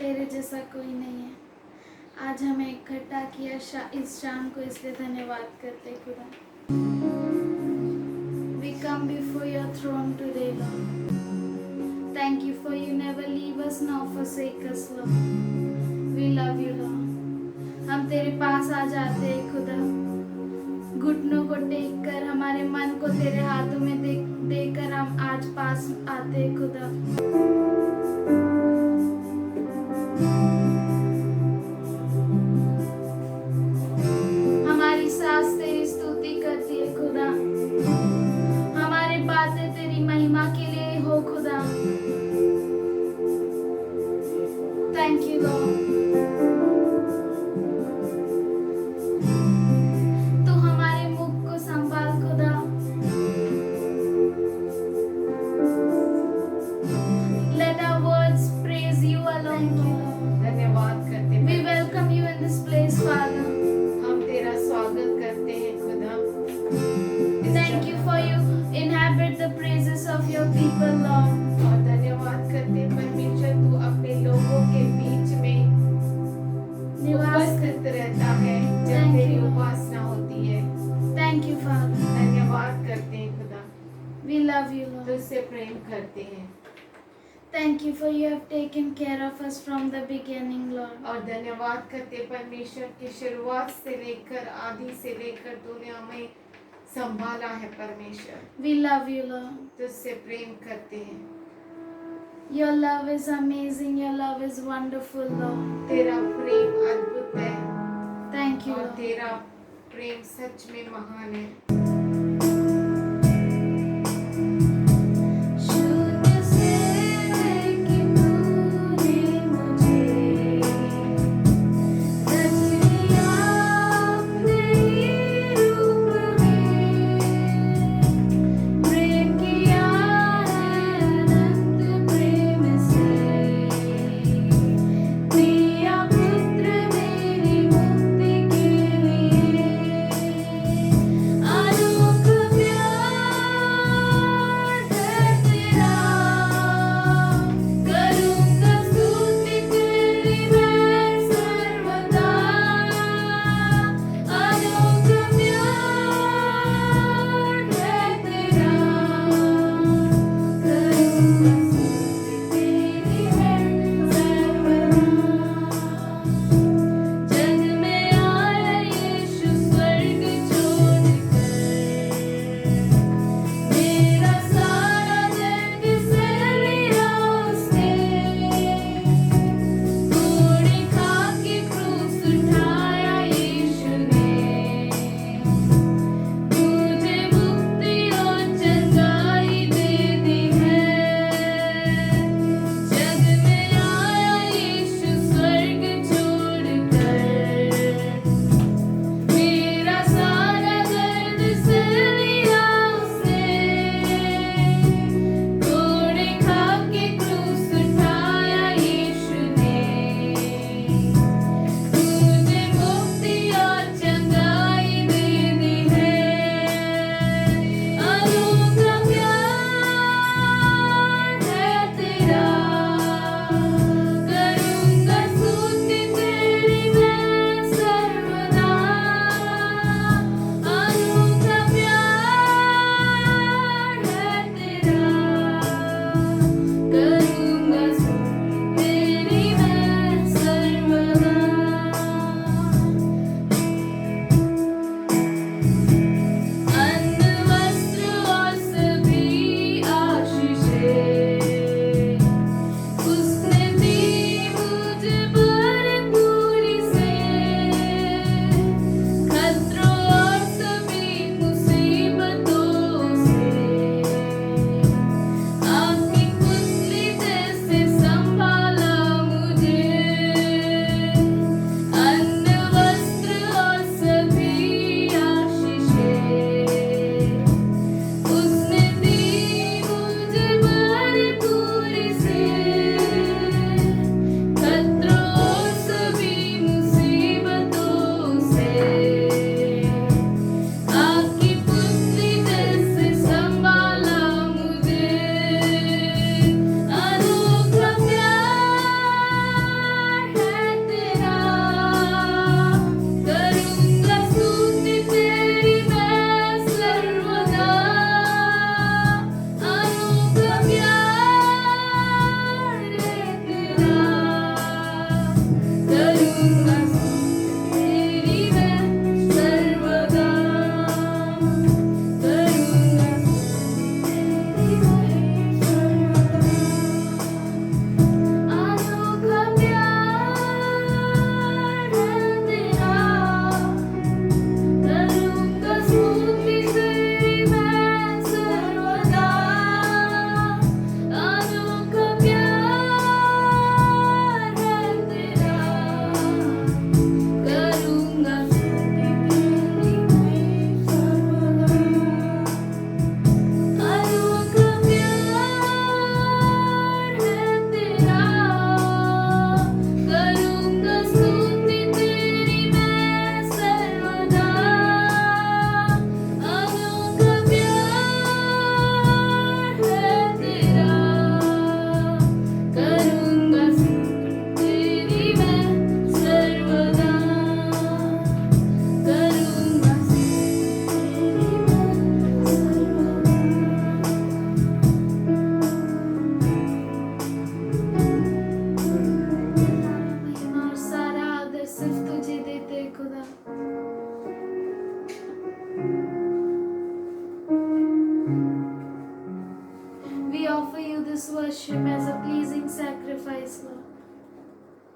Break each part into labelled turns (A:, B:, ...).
A: तेरे जैसा कोई नहीं है। आज हमें इकट्ठा किया इस शाम को, इसलिए धन्यवाद करते खुदा। We come before your throne today, Lord. Thank you for you never leave us nor forsake us, Lord. We love you, Lord. हम तेरे पास आ जाते हैं खुदा, घुटनों को टेक कर, हमारे मन को तेरे हाथों में देकर हम आज पास आते हैं खुदा। हमारी सांस तेरी स्तुति करती है खुदा, हमारी बातें तेरी महिमा के लिए हो खुदा। Thank you Lord. तू हमारे मुख को संभाल खुदा। Let our words praise you alone, Lord.
B: धन्यवाद करते हैं।
A: We welcome you in this place, Father.
B: हम तेरा स्वागत करते हैं खुदा।
A: Thank you for you inhabit the praises of your people, Lord.
B: और धन्यवाद करते हैं परमेश्वर, तू अपने लोगों के बीच में
A: निवास
B: उपस्थित रहता है जब
A: Thank
B: तेरी
A: you.
B: उपासना होती है।
A: Thank you, Father.
B: धन्यवाद करते हैं खुदा,
A: We love you, Lord.
B: तुझसे प्रेम करते हैं।
A: Thank you for you have taken care of us from the beginning, Lord.
B: और धन्यवाद करते हैं परमेश्वर की शुरुआत से लेकर आदि से लेकर तूने हमें संभाला है परमेश्वर।
A: We love you, Lord.
B: तुझसे प्रेम करते हैं।
A: Your love is amazing. Your love is wonderful, Lord.
B: तेरा प्रेम अद्भुत है
A: Thank you,
B: और
A: Lord.
B: तेरा प्रेम सच में महान है।
A: शुद्ध से कि तूने मुझे रच लिया अपने ही रूप में, प्रेम किया है अनंत प्रेम से, दिया पुत्र मेरी मुक्ति के लिए।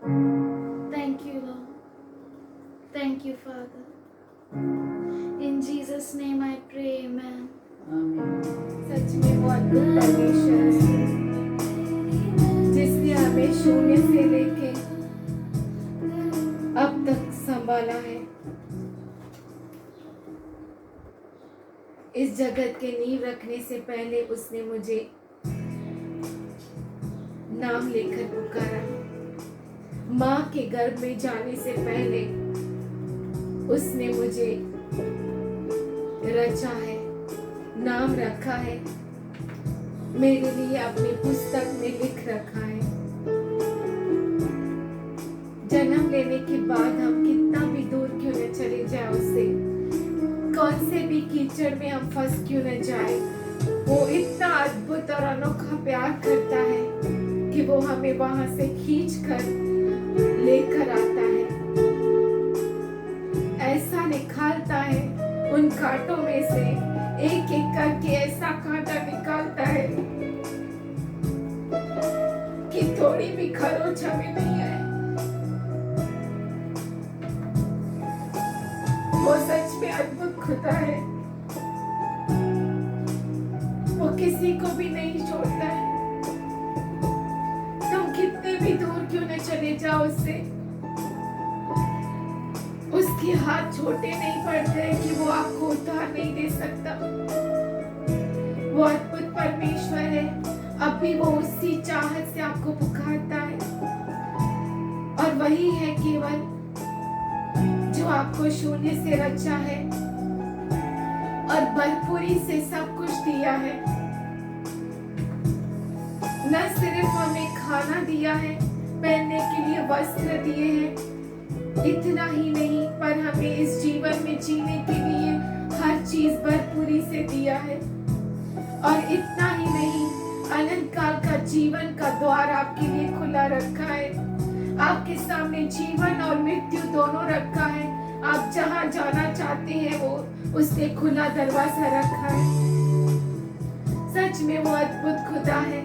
A: Thank you, Lord. Thank you, Father. In Jesus' name I pray, amen.
B: सच में वो अद्भुत परमेश्वर है जिसने हमें शून्य से लेके अब तक संभाला है। इस जगत के नींव रखने से पहले उसने मुझे नाम लेकर पुकारा। माँ के गर्भ में जाने से पहले उसने मुझे रचा है, नाम रखा है, मेरे लिए अपनी पुस्तक में लिख रखा है। जन्म लेने के बाद हम कितना भी दूर क्यों न चले जाए उससे, कौन से भी कीचड़ में हम फंस क्यों न जाए, वो इतना अद्भुत और अनोखा प्यार करता है कि वो हमें वहां से खींच कर लेकर आता है। ऐसा निकालता है उन कांटों में से, एक एक करके ऐसा कांटा निकालता है कि थोड़ी भी खरोच हमें नहीं आए। वो सच में अद्भुत खुदा है, वो किसी को भी नहीं छोड़ता है। तुम कितने भी दूर क्यों न चले जाओ उससे, उसके हाथ छोटे नहीं पड़ते कि वो आपको उतार नहीं दे सकता। वो अद्भुत परमेश्वर है, अब भी वो उसी चाहत से आपको पुकारता है। और वही है केवल जो आपको शून्य से रचा है और भरपूरी से सब कुछ दिया है। न सिर्फ हमें खाना दिया है, पहनने के लिए वस्त्र दिए हैं, इतना ही नहीं पर हमें इस जीवन में जीने के लिए हर चीज भरपूरी से दिया है। और इतना ही नहीं, अनंत काल का जीवन का द्वार आपके लिए खुला रखा है। आपके सामने जीवन और मृत्यु दोनों रखा है। आप जहां जाना चाहते हैं वो उसने खुला दरवाजा रखा है। सच में वो अद्भुत खुदा है,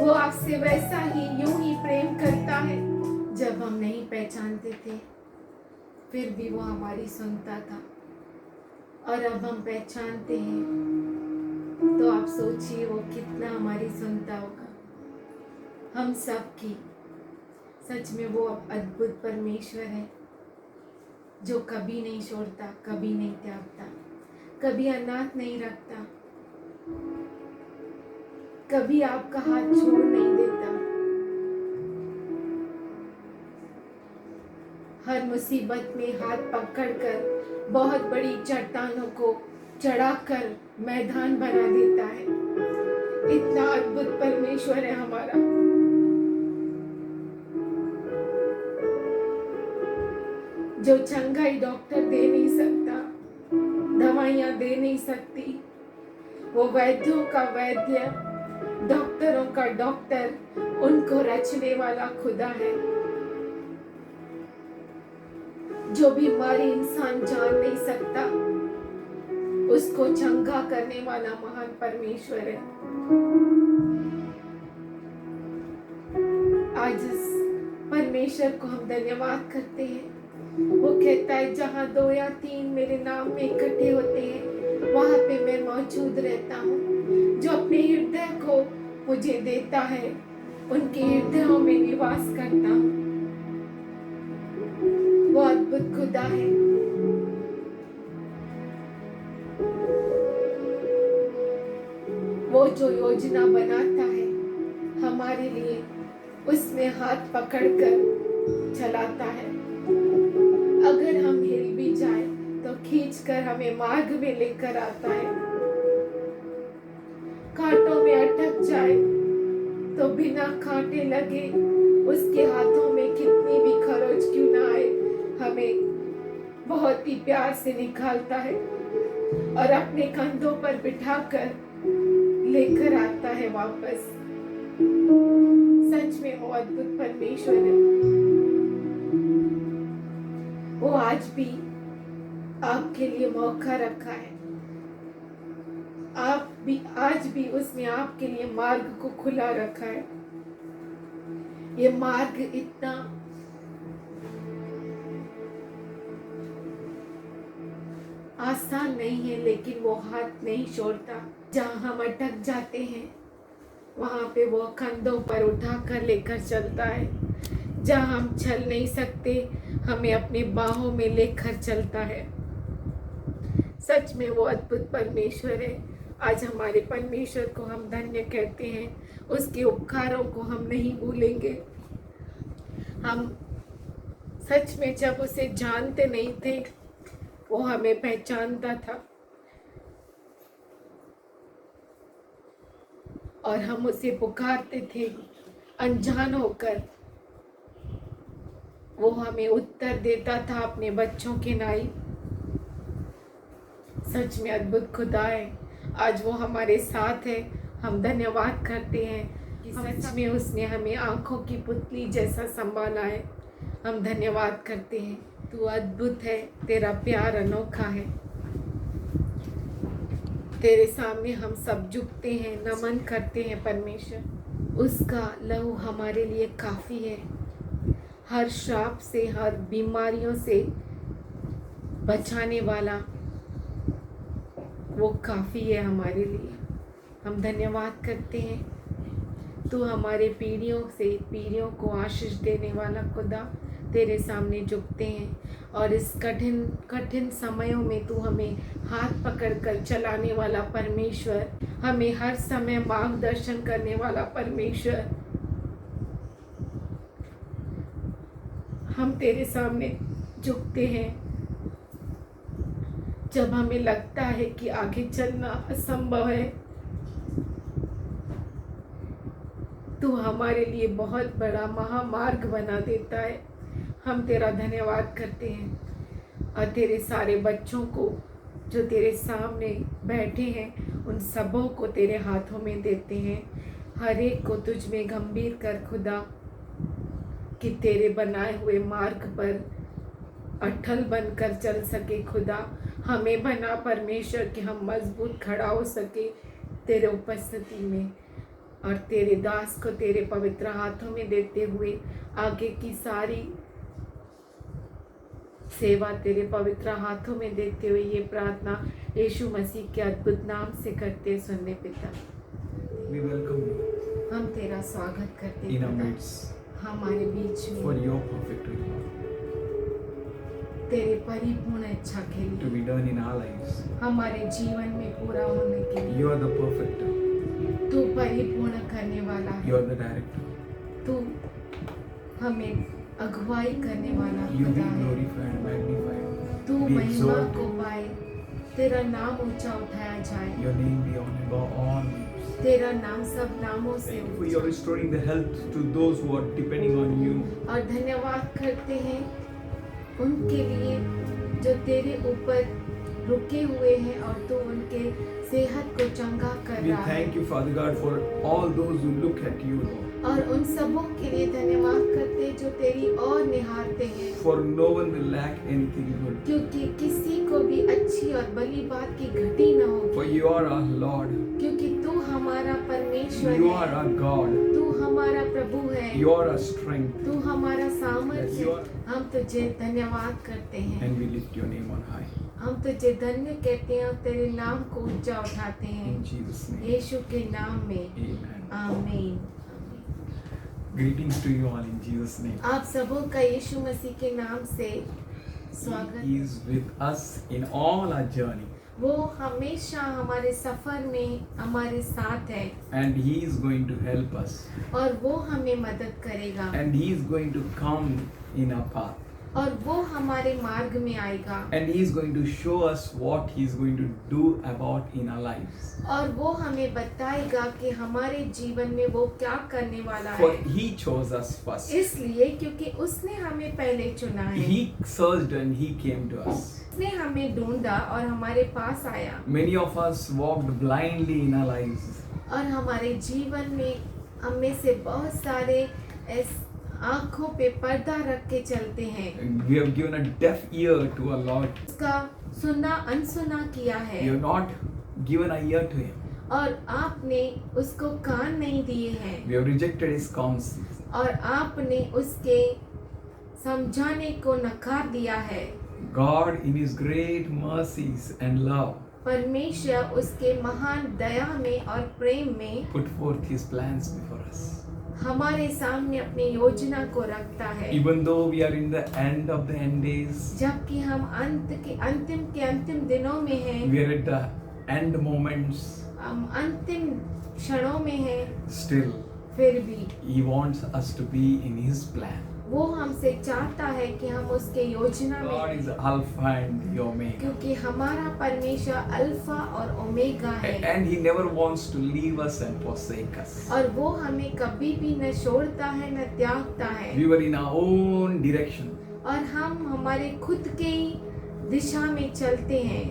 B: वो आपसे वैसा ही यूं ही प्रेम करता है। जब हम नहीं पहचानते थे फिर भी वो हमारी सुनता था, और अब हम पहचानते हैं तो आप सोचिए वो कितना हमारी सुनता होगा, हम सब की। सच में वो अद्भुत परमेश्वर है जो कभी नहीं छोड़ता, कभी नहीं त्यागता, कभी अनाथ नहीं रखता, कभी आपका हाथ छोड़ नहीं देता। हर मुसीबत में हाथ पकड़कर बहुत बड़ी चट्टानों को चढ़ाकर मैदान बना देता है। इतना अद्भुत परमेश्वर है हमारा। जो चंगाई डॉक्टर दे नहीं सकता, दवाइयां दे नहीं सकती, वो वैद्यों का वैद्य, डॉक्टरों का डॉक्टर, उनको रचने वाला खुदा है। जो बीमारी इंसान जान नहीं सकता, उसको चंगा करने वाला महान परमेश्वर है। आज इस परमेश्वर को हम धन्यवाद करते हैं। वो कहता है जहां 2 या 3 मेरे नाम में इकट्ठे होते हैं वहां पे मैं मौजूद रहता हूँ। जो अपने हृदय को मुझे देता है उनके हृदयों में निवास करता हूँ। वो अद्भुत खुदा है। वो जो योजना बनाता है हमारे लिए, उसमें हाथ पकड़कर चलाता है। अगर हम हिल भी जाए तो खींचकर हमें मार्ग में लेकर आता है। कांटों में अटक जाए तो बिना कांटे लगे उसके हाथों में कितनी भी खरोच क्यों ना आए, हमें बहुत ही प्यार से निकालता है और अपने कंधों पर बिठाकर लेकर आता है वापस। सच में वो अद्भुत परमेश्वर है। वो आज भी आपके लिए मौका रखा है। आज भी उसने आपके लिए मार्ग को खुला रखा है। ये मार्ग इतना आसान नहीं है, लेकिन वो हाथ नहीं छोड़ता। जहाँ हम अटक जाते हैं वहाँ पे वो कंधों पर उठा कर लेकर चलता है। जहाँ हम चल नहीं सकते हमें अपनी बाहों में लेकर चलता है। सच में वो अद्भुत परमेश्वर है। आज हमारे परमेश्वर को हम धन्य कहते हैं। उसके उपकारों को हम नहीं भूलेंगे। हम सच में जब उसे जानते नहीं थे वो हमें पहचानता था और हम उसे पुकारते थे अनजान होकर। वो हमें उत्तर देता था अपने बच्चों के नाई। सच में अद्भुत खुदा है। आज वो हमारे साथ है। हम धन्यवाद करते हैं कि सच में उसने हमें आंखों की पुतली जैसा संभाला है। हम धन्यवाद करते हैं। तू अद्भुत है, तेरा प्यार अनोखा है। तेरे सामने हम सब झुकते हैं, नमन करते हैं परमेश्वर। उसका लहू हमारे लिए काफ़ी है। हर श्राप से, हर बीमारियों से बचाने वाला वो काफ़ी है हमारे लिए। हम धन्यवाद करते हैं। तू हमारे पीढ़ियों को आशीष देने वाला खुदा, तेरे सामने झुकते हैं और इस कठिन समयों में तू हमें हाथ पकड़कर चलाने वाला परमेश्वर, हमें हर समय मार्गदर्शन करने वाला परमेश्वर, हम तेरे सामने झुकते हैं। जब हमें लगता है कि आगे चलना असंभव है, तू हमारे लिए बहुत बड़ा महामार्ग बना देता है। हम तेरा धन्यवाद करते हैं और तेरे सारे बच्चों को जो तेरे सामने बैठे हैं उन सबों को तेरे हाथों में देते हैं। हर एक को तुझ में गंभीर कर खुदा, कि तेरे बनाए हुए मार्ग पर अटल बनकर चल सके खुदा। हमें बना परमेश्वर कि हम मजबूत खड़ा हो सके तेरे उपस्थिति में। और तेरे दास को तेरे पवित्र हाथों में देते हुए आगे की सारी सेवा तेरे पवित्र हाथों में देते हुए ये प्रार्थना यीशु मसीह के अद्भुत नाम से करते सुनने पिता।
C: We welcome you
B: हम तेरा स्वागत करते
C: in our
B: पिता,
C: midst
B: हमारे बीच
C: for
B: में
C: your perfect will
B: तेरे परिपूर्ण इच्छा के
C: to
B: लिए,
C: be done in our lives.
B: हमारे जीवन में पूरा होने के लिए।
C: You are the perfecter.
B: तू परिपूर्ण करने वाला
C: You
B: है।
C: are the director.
B: तू हमें अगुवाई करने वाला
C: You be
B: खुदा है।
C: glorified, magnified.
B: तू
C: Be
B: महिमा
C: exalted.
B: को पाए, तेरा नाम ऊंचा उठाया जाए,
C: Your name be honored above all names.
B: तेरा नाम सब नामों से
C: Thank you for
B: ऊंचा।
C: your restoring the health to those who are depending on you.
B: और धन्यवाद करते हैं उनके लिए जो तेरे ऊपर रुके हुए हैं और तू उनके सेहत को चंगा कर
C: We
B: रहा है।
C: thank you, Father God, for all those who look at you, Lord.
B: और उन सबों के लिए धन्यवाद करते हैं जो तेरी ओर निहारते हैं,
C: For no one will lack anything good.
B: क्योंकि किसी को भी अच्छी और भली बात की घटी न
C: For
B: होगी,
C: you are our Lord.
B: क्योंकि तू हमारा परमेश्वर
C: You are
B: है,
C: our God.
B: तू हमारा प्रभु है,
C: You are our strength.
B: तू हमारा
C: That
B: सामर्थ्य
C: you
B: है।
C: are-
B: हम तुझे धन्यवाद करते हैं,
C: And we lift your name on high.
B: हम तुझे धन्य कहते हैं और तेरे नाम को ऊंचा उठाते हैं
C: In Jesus' name.
B: यीशु के नाम में।
C: Amen.
B: आमीन।
C: Greetings to you all in Jesus' name.
B: आप सबों का यीशु मसीह के नाम से स्वागत।
C: He is with us in all our journey,
B: वो हमेशा हमारे सफर में हमारे साथ है
C: and He is going to help us,
B: और वो हमें मदद करेगा
C: and He is going to come in our path,
B: और वो हमारे मार्ग में आएगा
C: and He is going to show us what He is going to do about in our lives.
B: और वो हमें बताएगा कि हमारे जीवन में वो क्या करने वाला
C: For
B: है।
C: He chose us first.
B: इसलिए क्योंकि उसने हमें पहले चुना है,
C: He searched and He came to us.
B: उसने हमें ढूंढा और हमारे पास आया।
C: Many of us walked blindly in our lives.
B: और हमारे जीवन में हम में से बहुत सारे आंखों पे पर्दा रख के चलते हैं,
C: We have given a deaf ear to our Lord.
B: उसका सुना अनसुना किया है
C: We have not given an ear to Him.
B: और आपने उसको कान नहीं दिए हैं
C: We have rejected His counsels.
B: और आपने उसके समझाने को नकार दिया है।
C: God, in His great mercies and love,
B: परमेश्वर उसके महान दया में और प्रेम में
C: put forth His plans before us.
B: हमारे सामने अपनी योजना को रखता है।
C: Even though we are in the end of the end days,
B: जबकि हम अंत के अंतिम दिनों में हैं,
C: we are at the end moments,
B: हम अंतिम क्षणों में हैं,
C: still
B: फिर भी
C: He wants us to be in His plan.
B: वो हमसे चाहता है कि हम उसके योजना में
C: God
B: हैं,
C: is Alpha and the Omega.
B: क्योंकि हमारा परमेश्वर अल्फा और ओमेगा है
C: And He never wants to leave us and forsake us.
B: और वो हमें कभी भी न छोड़ता है न त्यागता है।
C: We were in our own direction.
B: और हम हमारे खुद के ही दिशा में चलते हैं।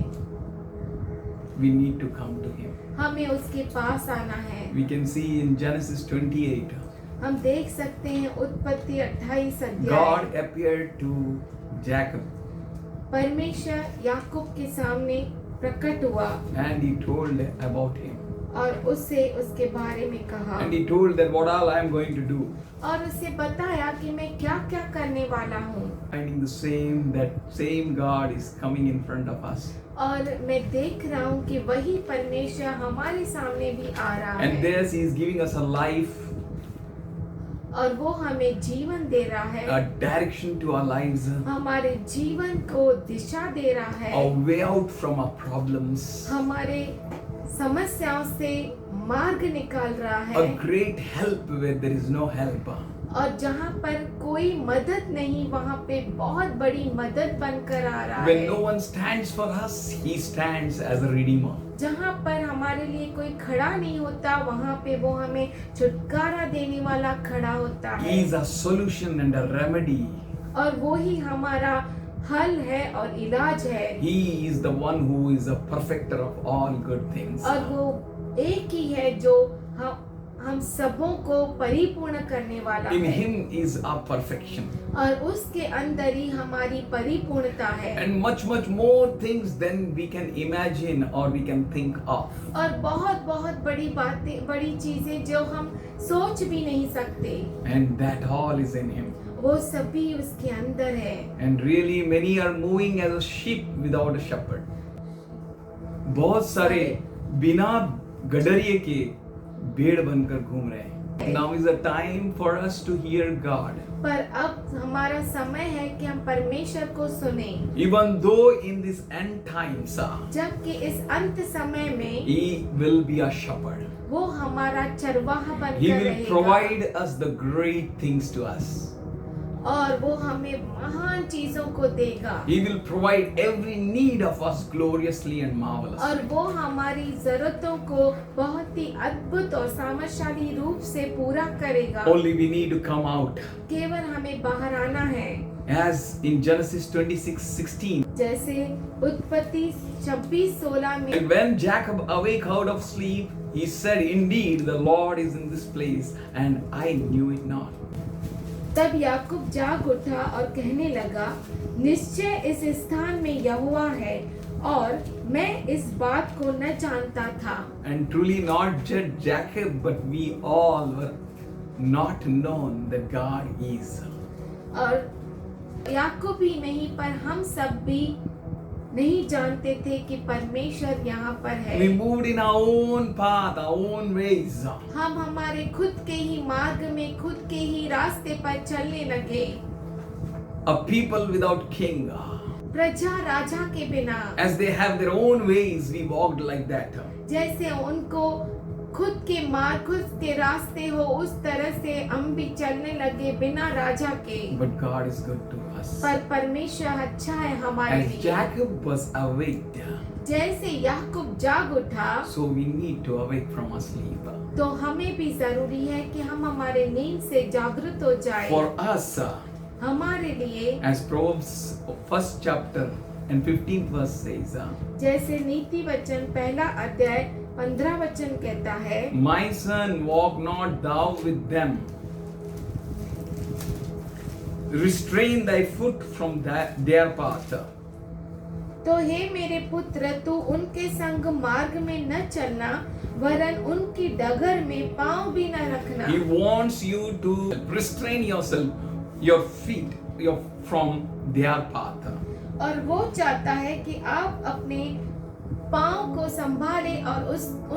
C: We need to come to Him.
B: हमें उसके पास आना है।
C: We can see in Genesis 28,
B: हम देख सकते हैं उत्पत्ति 28 अध्याय।
C: God appeared to Jacob
B: परमेश्वर याकूब के सामने प्रकट हुआ
C: and He told about him.
B: और उससे उसके बारे में कहा
C: And He told that what all I am going to do.
B: और उसे बताया कि मैं क्या क्या करने वाला हूँ।
C: Finding that same God is coming in front of us.
B: और मैं देख रहा हूँ कि वही परमेश्वर हमारे सामने भी आ रहा
C: And
B: है
C: this He is giving us a life,
B: और वो हमें जीवन दे रहा है,
C: a direction to our lives,
B: हमारे जीवन को दिशा दे रहा है,
C: a way out from our problems,
B: हमारे समस्याओं से मार्ग निकाल रहा
C: a
B: है।
C: great help where there is no help.
B: और जहाँ पर कोई मदद नहीं वहाँ पे बहुत बड़ी मदद बनकर आ रहा
C: When
B: है।
C: no one stands for us, He stands as a redeemer.
B: जहाँ पर हमारे लिए कोई खड़ा नहीं होता वहाँ पे वो हमें छुटकारा देने वाला खड़ा होता है।
C: He is a solution and a remedy.
B: और वो ही हमारा हल है और इलाज है।
C: He is the one who is a perfecter of all good things.
B: और वो एक ही है जो हम सबों को परिपूर्ण करने वाला
C: In
B: है।
C: Him is our perfection.
B: और उसके अंदर ही हमारी परिपूर्णता है।
C: And much more things than we can imagine or we can think of.
B: और बहुत बहुत बड़ी बातें, बड़ी चीजें जो हम सोच भी नहीं सकते,
C: And that all is in Him.
B: वो सभी उसके अंदर है।
C: And really many are moving as a sheep without a shepherd. बहुत सारे बिना गडरिए के भेड़ बनकर घूम रहे हैं। Now is the time for us to hear God.
B: पर अब हमारा समय है कि हम परमेश्वर को सुने।
C: Even though in this end times,
B: जबकि इस अंत समय में
C: He will be a shepherd.
B: वो हमारा चरवाहा
C: He
B: बनकर
C: will
B: रहेगा
C: provide us the great things to us.
B: और वो हमें महान चीजों को देगा
C: He will provide every need of us gloriously and marvelously.
B: और वो हमारी जरूरतों को बहुत ही अद्भुत और सामर्थशाली रूप से पूरा करेगा।
C: Only we need to come out.
B: केवल हमें बाहर आना है।
C: As in Genesis 26:16.
B: जैसे उत्पत्ति 26:16 में
C: And when Jacob awake out of sleep, he said, "Indeed, the Lord is in this place, and I knew it not."
B: तब याकूब जाग उठा और कहने लगा, निश्चय इस स्थान में यहोवा है और मैं इस बात को न जानता था।
C: And truly, not just Jacob, but we all were not known that God is.
B: और याकूब ही नहीं पर हम सब भी नहीं जानते थे कि परमेश्वर यहाँ पर है।
C: We moved in our own path, our own ways.
B: हम हमारे खुद के ही मार्ग में खुद के ही रास्ते पर चलने लगे।
C: A people without king.
B: प्रजा राजा के बिना,
C: As they have their own ways, we walked like that.
B: जैसे उनको खुद के मार्ग खुद के रास्ते हो उस तरह से हम भी चलने लगे बिना राजा के।
C: But God is good to us.
B: पर परमेश्वर अच्छा है हमारे
C: As
B: लिए।
C: Jacob was awake,
B: जैसे याकूब जाग उठा
C: so we need to awake from our sleep.
B: तो हमें भी जरूरी है कि हम हमारे नींद से जागृत हो जाए।
C: For us,
B: हमारे लिए
C: as Proverbs 1st chapter and 15th verse says,
B: जैसे नीति वचन 1 अध्याय 15 वचन कहता है,
C: My son, walk not thou with them. Restrain thy foot from their path.
B: तो हे मेरे पुत्र तू उनके संग मार्ग में न चलना वरन उनकी डगर में पांव भी न रखना।
C: He wants you to restrain yourself, your feet, from their path.
B: और वो चाहता है कि आप अपने पाँव को संभालें और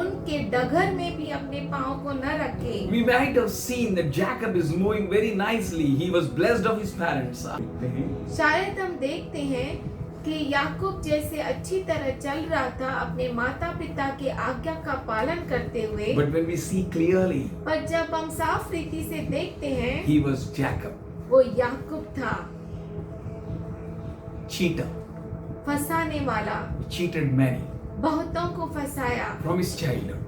B: उनके डगर में भी अपने पाँव को न रखें।
C: We might have seen that Jacob is moving very nicely. He was blessed of his parents.
B: शायद हम देखते हैं कि याकूब जैसे अच्छी तरह चल रहा था अपने माता पिता के आज्ञा का पालन करते हुए,
C: But when we see clearly,
B: पर जब हम साफ रीति से देखते हैं
C: he was Jacob,
B: वो याकूब था,
C: cheater.
B: फंसाने वाला,
C: He cheated many
B: बहुतों को फंसाया
C: from his childhood.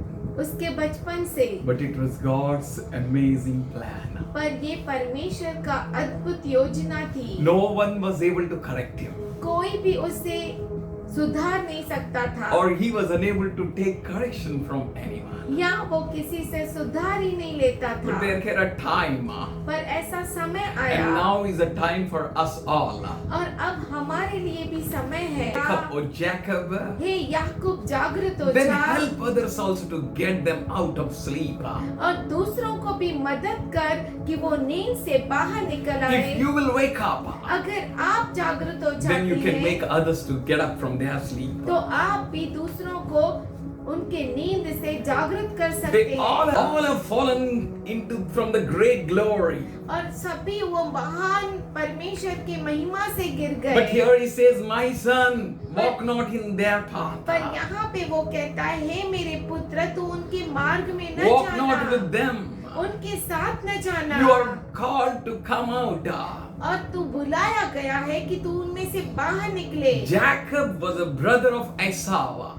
B: उसके बचपन से।
C: But it was God's amazing plan.
B: पर ये परमेश्वर का अद्भुत योजना थी।
C: No one was able to correct him,
B: कोई भी उसे सुधार नहीं सकता था,
C: or he was unable to take correction from anyone.
B: या वो किसी से सुधार ही नहीं लेता
C: But
B: था।
C: there came a time,
B: पर ऐसा समय
C: and
B: आया
C: now is a time for us all.
B: और अब हमारे लिए भी समय है।
C: Jacob, oh Jacob,
B: हे याकूब जागृत हो
C: then
B: जा
C: help others also to get them out of sleep.
B: और दूसरों को भी मदद कर कि वो नींद से बाहर निकल आए।
C: If you will wake up,
B: अगर आप जागृत हो
C: then you
B: जाते
C: can make
B: हैं
C: others to get up from their sleep.
B: तो आप भी दूसरों को उनके नींद से जागृत कर सकते
C: They all
B: हैं।
C: have fallen into from the great glory.
B: और सभी वो महान परमेश्वर की महिमा से गिर
C: But
B: गए।
C: here he says, my son, walk not in their
B: पर
C: path.
B: यहाँ पे वो कहता है, हे मेरे पुत्र, तू उनके मार्ग में न
C: Walk not with
B: जाना,
C: them.
B: उनके साथ न जाना।
C: You are called to come out.
B: और तू बुलाया गया है कि तू उनमें से बाहर निकले।
C: Jacob was a brother of Esau,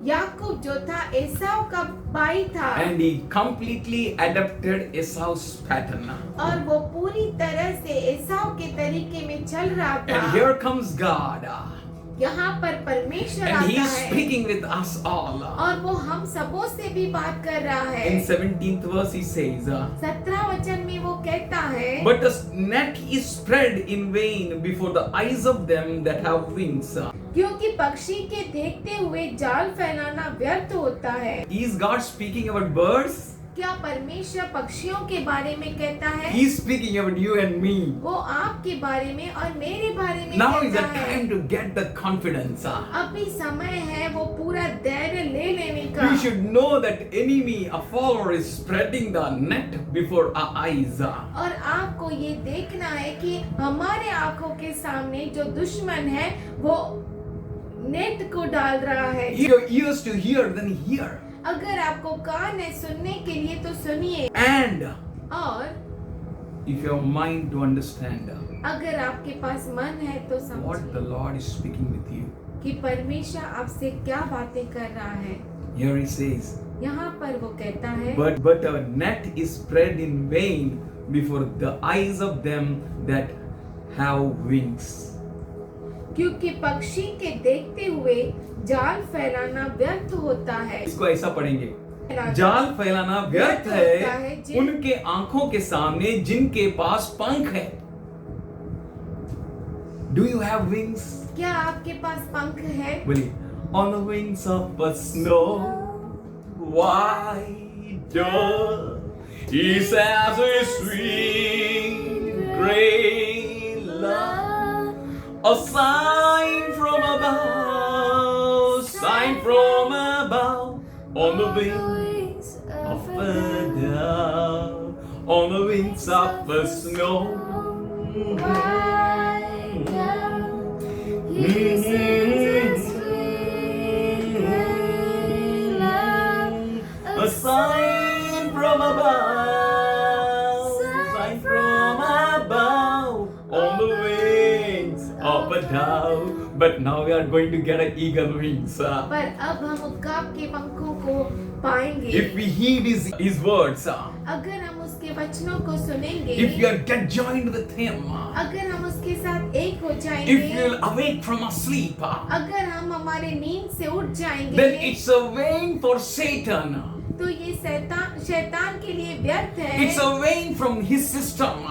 B: याकूब जो था एसाव का भाई था
C: and he completely adopted Esau's pattern.
B: और वो पूरी तरह से एसाव के तरीके में चल रहा
C: And
B: था।
C: here comes God,
B: यहाँ पर परमेश्वर
C: and he
B: आता
C: is
B: है
C: speaking with us all.
B: और वो हम सबों से भी बात कर रहा है।
C: In 17th verse he says,
B: 17 वचन में वो कहता है,
C: but the net is spread in vain before the eyes of them that have wings.
B: क्योंकि पक्षी के देखते हुए जाल फैलाना व्यर्थ होता है।
C: Is God speaking about birds?
B: क्या परमेश्वर पक्षियों के बारे में कहता है?
C: He is speaking about you and me.
B: वो आपके बारे में और मेरे बारे में
C: Now is the
B: कहता है।
C: time to get the confidence.
B: अभी समय है वो पूरा धैर्य ले लेने का।
C: We should know that enemy, a follower, is spreading the net before our eyes.
B: और आपको ये देखना है कि हमारे आंखों के सामने जो दुश्मन है वो नेट को डाल रहा है।
C: If your ears to hear, then hear.
B: अगर आपको कान है सुनने के लिए तो सुनिए,
C: And
B: और
C: if your mind to understand
B: अगर आपके पास मन है तो
C: what the
B: समझिए
C: Lord is speaking with you.
B: कि परमेश्वर आपसे क्या बातें कर रहा है।
C: Here he says,
B: यहाँ पर वो कहता है,
C: but a net is spread in vain before the eyes of them that have wings.
B: क्योंकि पक्षी के देखते हुए जाल फैलाना व्यर्थ होता है।
C: इसको ऐसा पढ़ेंगे, जाल फैलाना व्यर्थ है उनके आंखों के सामने जिनके पास पंख है। Do you have wings?
B: क्या आपके पास पंख है?
C: बोलिए, on the wings of a snow white dove is as a sweet great love. A sign from above, on the wings of a dove, on the wings of a snow. A sign from above, on the wings of a dove. But now we are going to get an eagle wings.
B: पर अब हम उकाब के पंखों को पाएंगे।
C: If we heed his words,
B: अगर हम उसके वचनों को सुनेंगे,
C: if we are get joined with him,
B: अगर हम उसके साथ एक हो
C: if
B: जाएंगे,
C: we will awake from our sleep,
B: अगर हम हमारे नींद से उठ जाएंगे,
C: then it's a vain for Satan.
B: तो ये शैतान के लिए व्यर्थ है।
C: It's a vain from his system.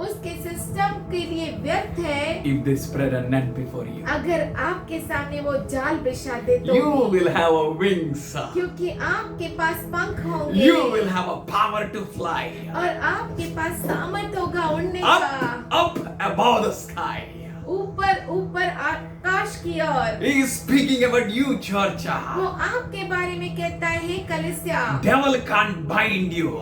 B: उसके सिस्टम के लिए व्यर्थ है।
C: If they spread a net before you,
B: अगर आपके सामने वो जाल बिछा दे तो
C: you will have a wings.
B: क्योंकि आपके पास पंख होंगे,
C: You will have a power to fly
B: और आपके पास सामर्थ होगा उड़ने
C: up,
B: का,
C: up above the sky.
B: ऊपर ऊपर आकाश की ओर।
C: He is speaking about you, church.
B: वो आपके बारे में कहता है, हे कलीसिया,
C: Devil can't bind you.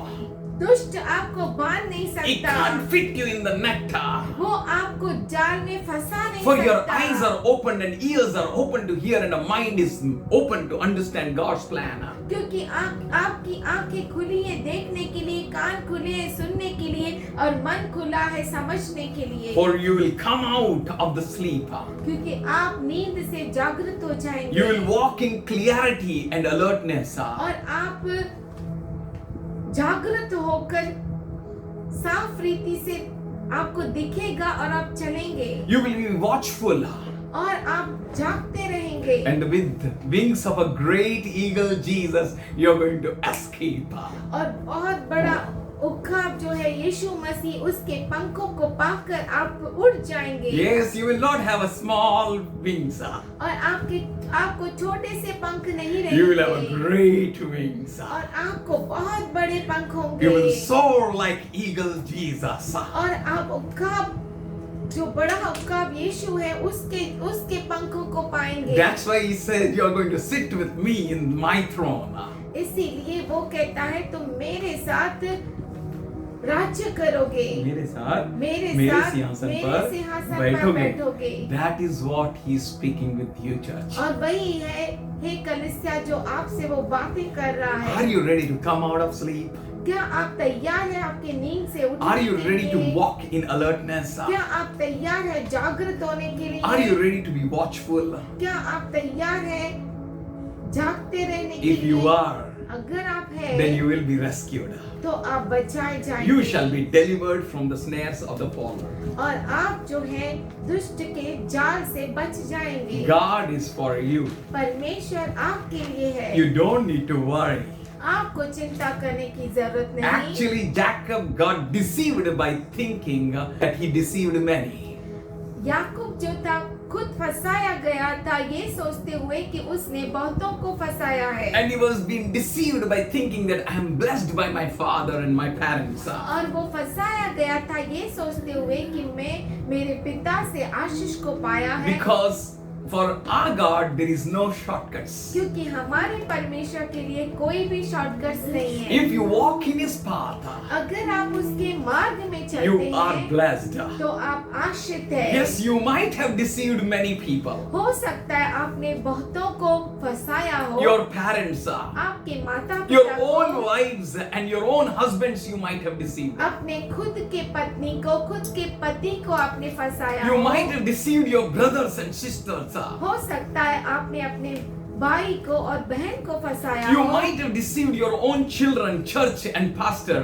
B: दुष्ट आपको बांध नहीं
C: He
B: सकता,
C: can't fit you in the net.
B: वो आपको जाल में फंसा नहीं
C: For your
B: सकता।
C: eyes are opened and ears are open to hear and the mind is open to understand God's plan.
B: क्योंकि आपकी आंखें खुली है देखने के लिए, कान खुले हैं सुनने के लिए, और मन खुला है समझने के लिए।
C: For you will come out of the sleep.
B: क्योंकि आप नींद से जागृत हो जाएंगे,
C: You will walk in clarity and alertness.
B: और आप जागृत होकर साफ रीति से आपको दिखेगा और आप चलेंगे,
C: You will be watchful.
B: और आप जागते रहेंगे,
C: And with wings of a great eagle, Jesus, you're going to escape.
B: और बहुत बड़ा उखाब जो है यीशु मसीह, उसके पंखों को पाकर आप उड़ जाएंगे।
C: Yes, you will not have a small wings.
B: और आपको छोटे से पंख नहीं
C: You will have a
B: रहेंगे,
C: great wings.
B: और आपको बहुत बड़े पंख होंगे,
C: You will soar like eagle, Jesus.
B: और आप उखाब जो बड़ा उखाब यीशु है उसके पंखों को पाएंगे।
C: That's why he said you are going to sit with me in my throne.
B: इसीलिए वो कहता है तुम मेरे साथ राज्य करोगे,
C: मेरे साथ
B: मेरे
C: सिंहासन पर
B: सिंहासन
C: बैठोगे.
B: बैठोगे।
C: That is what he is speaking with you, church.
B: और वही है हे कलीसिया जो आपसे वो बातें कर रहा
C: Are
B: है।
C: you ready to come out of sleep?
B: क्या आप तैयार हैं आपके नींद से उठने
C: Are you
B: के
C: ready to
B: लिए?
C: walk in alertness?
B: क्या आप तैयार हैं जागृत होने के लिए?
C: Are you ready to be watchful?
B: क्या आप तैयार हैं जागते रहने के
C: If
B: लिए?
C: you are,
B: अगर आप हैं
C: then you will be rescued.
B: तो आप बचाए जाएंगे।
C: You shall be delivered from the snares of the faller.
B: और आप जो है दुष्ट के जाल से बच जाएंगे।
C: God is for you.
B: परमेश्वर आपके लिए है।
C: You don't need to worry.
B: आपको चिंता करने की जरूरत नहीं।
C: Actually, Jacob got deceived by thinking that he deceived many.
B: याकूब जो था खुद फंसाया गया था ये सोचते हुए कि उसने बहुतों को फंसाया है,
C: And he was being deceived by thinking that I am blessed by my father and my parents.
B: और वो फंसाया गया था ये सोचते हुए कि मैं मेरे पिता से आशीष को पाया है।
C: Because for our God there is no shortcuts.
B: क्योंकि हमारे परमेश्वर के लिए कोई भी शॉर्टकट्स नहीं है।
C: If you walk in his path,
B: अगर आप उसके मार्ग में चलते
C: you are
B: हैं
C: blessed.
B: तो आप आशीषित हैं।
C: Yes, you might have deceived many people.
B: हो सकता है आपने बहुतों को फंसाया हो,
C: Your parents,
B: आपके माता
C: your
B: पिता
C: own
B: को,
C: wives and your own husbands you might have deceived.
B: अपने खुद के पत्नी को, खुद के पति को आपने फंसाया
C: You
B: हो।
C: might have deceived your brothers and sisters.
B: हो सकता है आपने अपने भाई को और बहन को फंसाया
C: You
B: हो।
C: might have deceived your own children, church and pastor.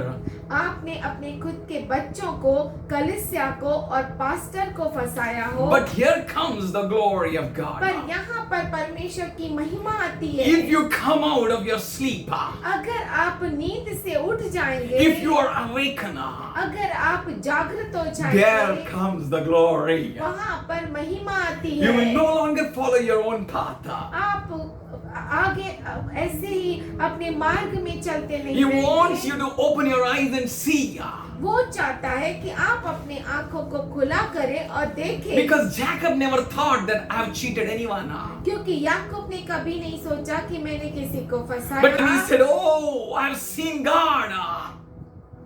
B: आपने अपने खुद के बच्चों को, कलीसिया को और पास्टर को फंसाया हो।
C: But here comes the glory of God.
B: पर यहाँ पर परमेश्वर की महिमा आती है।
C: If you come out of your sleep,
B: अगर आप नींद से उठ जाएंगे,
C: if you are awakened,
B: अगर आप जागृत हो
C: there
B: जाएंगे,
C: comes the glory.
B: वहाँ पर महिमा आती
C: You will
B: है।
C: no longer follow your own path.
B: आप आगे ऐसे ही अपने मार्ग में चलते नहीं
C: He
B: रहेंगे।
C: wants you to open your eyes and see.
B: वो चाहता है कि आप अपने आंखों को खुला करें और देखें।
C: Because Jacob never thought that I have cheated anyone.
B: क्योंकि याकूब ने कभी नहीं सोचा कि मैंने किसी को
C: But
B: फंसाया।
C: he said, oh, I have seen God.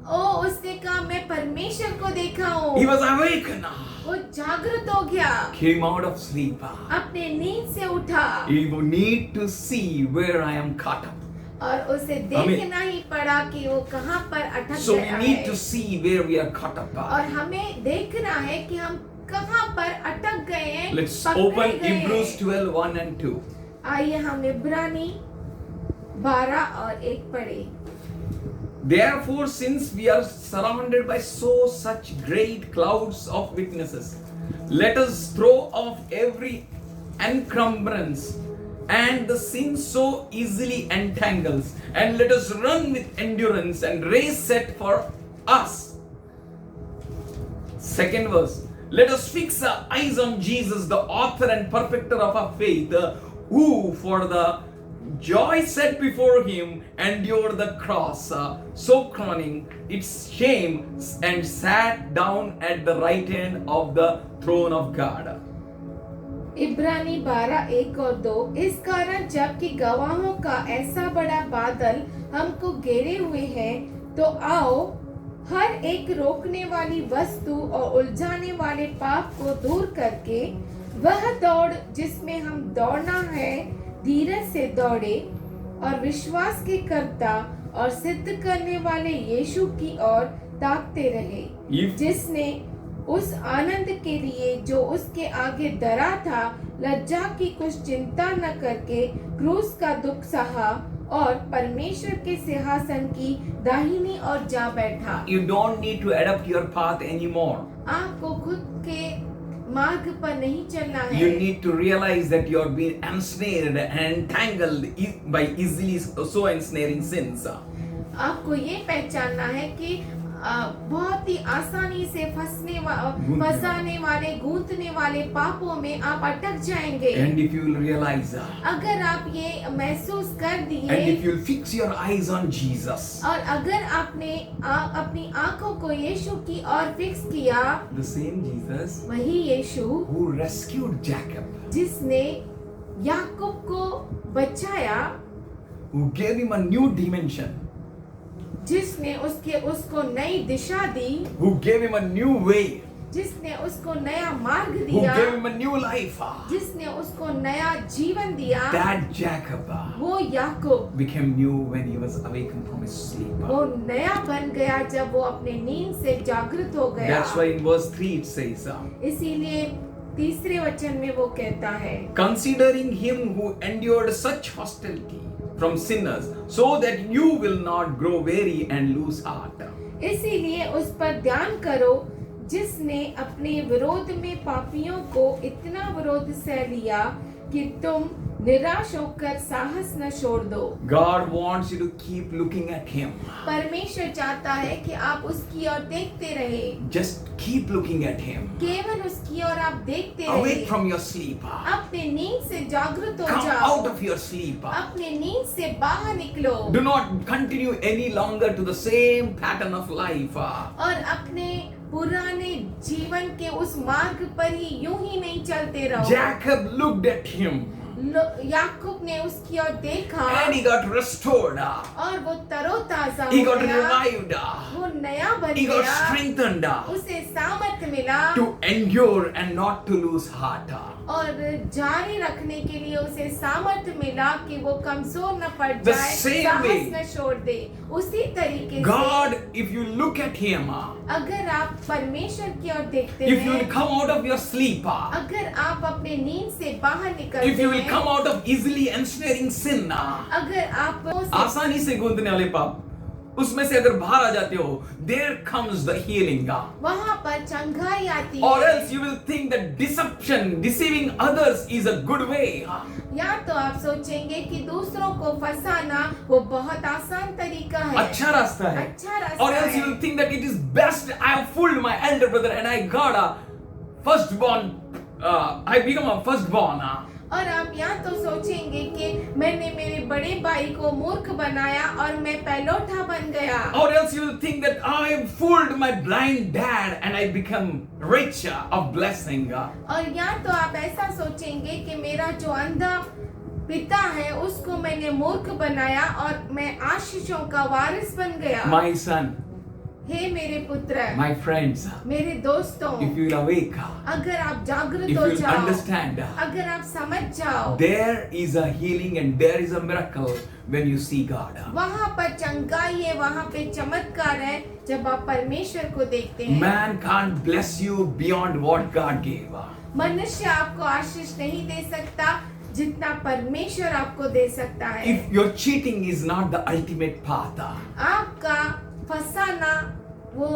B: ओ उसने कहा मैं परमेश्वर को देखा हूँ।
C: He was awakened.
B: वो जागृत हो गया,
C: Came out of sleep.
B: अपने नींद से उठा,
C: You need to see where I am caught up.
B: और उसे देखना ही पड़ा कि वो कहाँ पर अटक
C: So we
B: गया
C: need
B: है।
C: to see where we are caught up.
B: और हमें देखना है कि हम कहाँ पर अटक गए हैं,
C: Let's
B: पकड़े
C: open
B: गए
C: Hebrews
B: हैं।
C: 12, 1 and 2.
B: आइए हम इब्रानी 12 और 1 पढ़े।
C: Therefore, since we are surrounded by such great clouds of witnesses, let us throw off every encumbrance and the sin so easily entangles, and let us run with endurance and race set for us. Second verse, let us fix our eyes on Jesus, the author and perfecter of our faith, who for the joy set before him, endured the cross, so crowning its shame, and sat down at the right hand of the throne of God.
B: इब्रानी 12:1-2। इस कारण जबकि गवाहों का ऐसा बड़ा बादल हमको घेरे हुए है, तो आओ हर एक रोकने वाली वस्तु और उलझाने वाले पाप को दूर करके वह दौड़ जिसमें हम दौड़ना है धीरज से दौड़े, और विश्वास के कर्ता और सिद्ध करने वाले यीशु की ओर ताकते रहे, जिसने उस आनंद के लिए जो उसके आगे धरा था लज्जा की कुछ चिंता न करके क्रूस का दुख सहा और परमेश्वर के सिंहासन की दाहिनी ओर जा बैठा।
C: You don't need to adapt your path anymore.
B: आपको खुद के मार्ग पर नहीं चलना है।
C: You need to realize that you are being ensnared and entangled by easily so ensnaring sins.
B: आपको ये पहचानना है कि बहुत ही आसानी से फंसाने वाले गूंथने वाले पापों में आप अटक जाएंगे।
C: And if you will realize,
B: अगर आप ये महसूस कर दिए,
C: and if you will fix your eyes on Jesus,
B: और अगर आपने अपनी आंखों को यीशु की ओर फिक्स किया,
C: the same Jesus
B: वही यीशु
C: who rescued Jacob,
B: जिसने याकूब को बचाया,
C: who gave him a new dimension,
B: जिसने उसको नई दिशा दी,
C: who gave him a new way,
B: जिसने उसको नया मार्ग
C: who
B: दिया,
C: gave him a new life,
B: जिसने उसको नया जीवन दिया,
C: that Jacob
B: वो याकूब
C: became new when he was awakened from his sleep.
B: वो नया बन गया जब वो अपने नींद से जागृत हो गया।
C: That's why in verse 3 it says,
B: इसीलिए तीसरे वचन में वो कहता है,
C: considering him who endured such hostility from sinners, so that you will not grow weary and lose heart.
B: इसीलिए उस पर ध्यान करो जिसने अपने विरोध में पापियों को इतना विरोध सह लिया कि तुम निराश होकर साहस न छोड़ दो।
C: God wants you to keep looking at him.
B: परमेश्वर चाहता है कि आप उसकी ओर देखते रहे,
C: Just keep looking at him.
B: केवल उसकी ओर आप देखते रहे।
C: Awake from your sleep.
B: अपने नींद से जागृत हो
C: Come
B: जाओ,
C: out of your sleep.
B: अपने नींद से बाहर निकलो,
C: Do not continue any longer to the same pattern of life.
B: और अपने पुराने जीवन के उस मार्ग पर ही यूं ही नहीं चलते रहो।
C: Jacob looked at him
B: याकूब ने उसकी ओर देखा,
C: and he got restored.
B: और वो तरोताजा
C: He
B: हो
C: got
B: गया,
C: revived.
B: वो नया बन
C: He got
B: गया,
C: strengthened
B: उसे सामर्थ्य मिला
C: to endure and not to lose heart.
B: और जारी रखने के लिए उसे सामर्थ्य मिला कि वो कमजोर न पड़
C: The
B: जाए,
C: same
B: साहस
C: way,
B: न छोड़ दे। उसी तरीके
C: God,
B: से
C: if you look at him,
B: अगर आप परमेश्वर की ओर देखते
C: if you will
B: हैं,
C: come out of your sleep,
B: अगर आप अपने नींद से बाहर
C: if
B: निकलते
C: you will
B: हैं,
C: come out of easily ensnaring sin,
B: अगर आप
C: आसानी से गूंथने वाले पाप, उसमें से अगर बाहर आ जाते हो, there comes the healing.
B: वहाँ पर चंगाई आती
C: Or
B: है,
C: else you will think that deception, deceiving others is a good way.
B: या तो आप सोचेंगे कि दूसरों को फंसाना वो बहुत आसान तरीका है,
C: अच्छा रास्ता है.
B: अच्छा रास्ता
C: Or else
B: है।
C: you will think that it is best I have fooled my elder brother and I got a firstborn, I become a firstborn.
B: और आप या तो सोचेंगे कि मैंने मेरे बड़े भाई को मूर्ख बनाया और मैं पहलौठा बन गया,
C: Or else you will think that I have fooled my blind dad and I become rich of blessing.
B: और या तो आप ऐसा सोचेंगे कि मेरा जो अंधा पिता है उसको मैंने मूर्ख बनाया और मैं आशीषों का वारिस बन गया।
C: My son,
B: हे मेरे पुत्र,
C: my friends,
B: मेरे दोस्तों,
C: if you will awake,
B: अगर आप जागृत
C: if
B: हो
C: you will
B: जाओ,
C: understand,
B: अगर आप समझ जाओ,
C: there is a healing and there is a miracle when you see God.
B: वहाँ पर चंगाई है, वहाँ पे चमत्कार है जब आप परमेश्वर को देखते हैं।
C: Man can't bless you beyond what God gave.
B: मनुष्य आपको आशीष नहीं दे सकता जितना परमेश्वर आपको दे सकता है।
C: If your cheating is not the ultimate path,
B: आपका फंसाना वो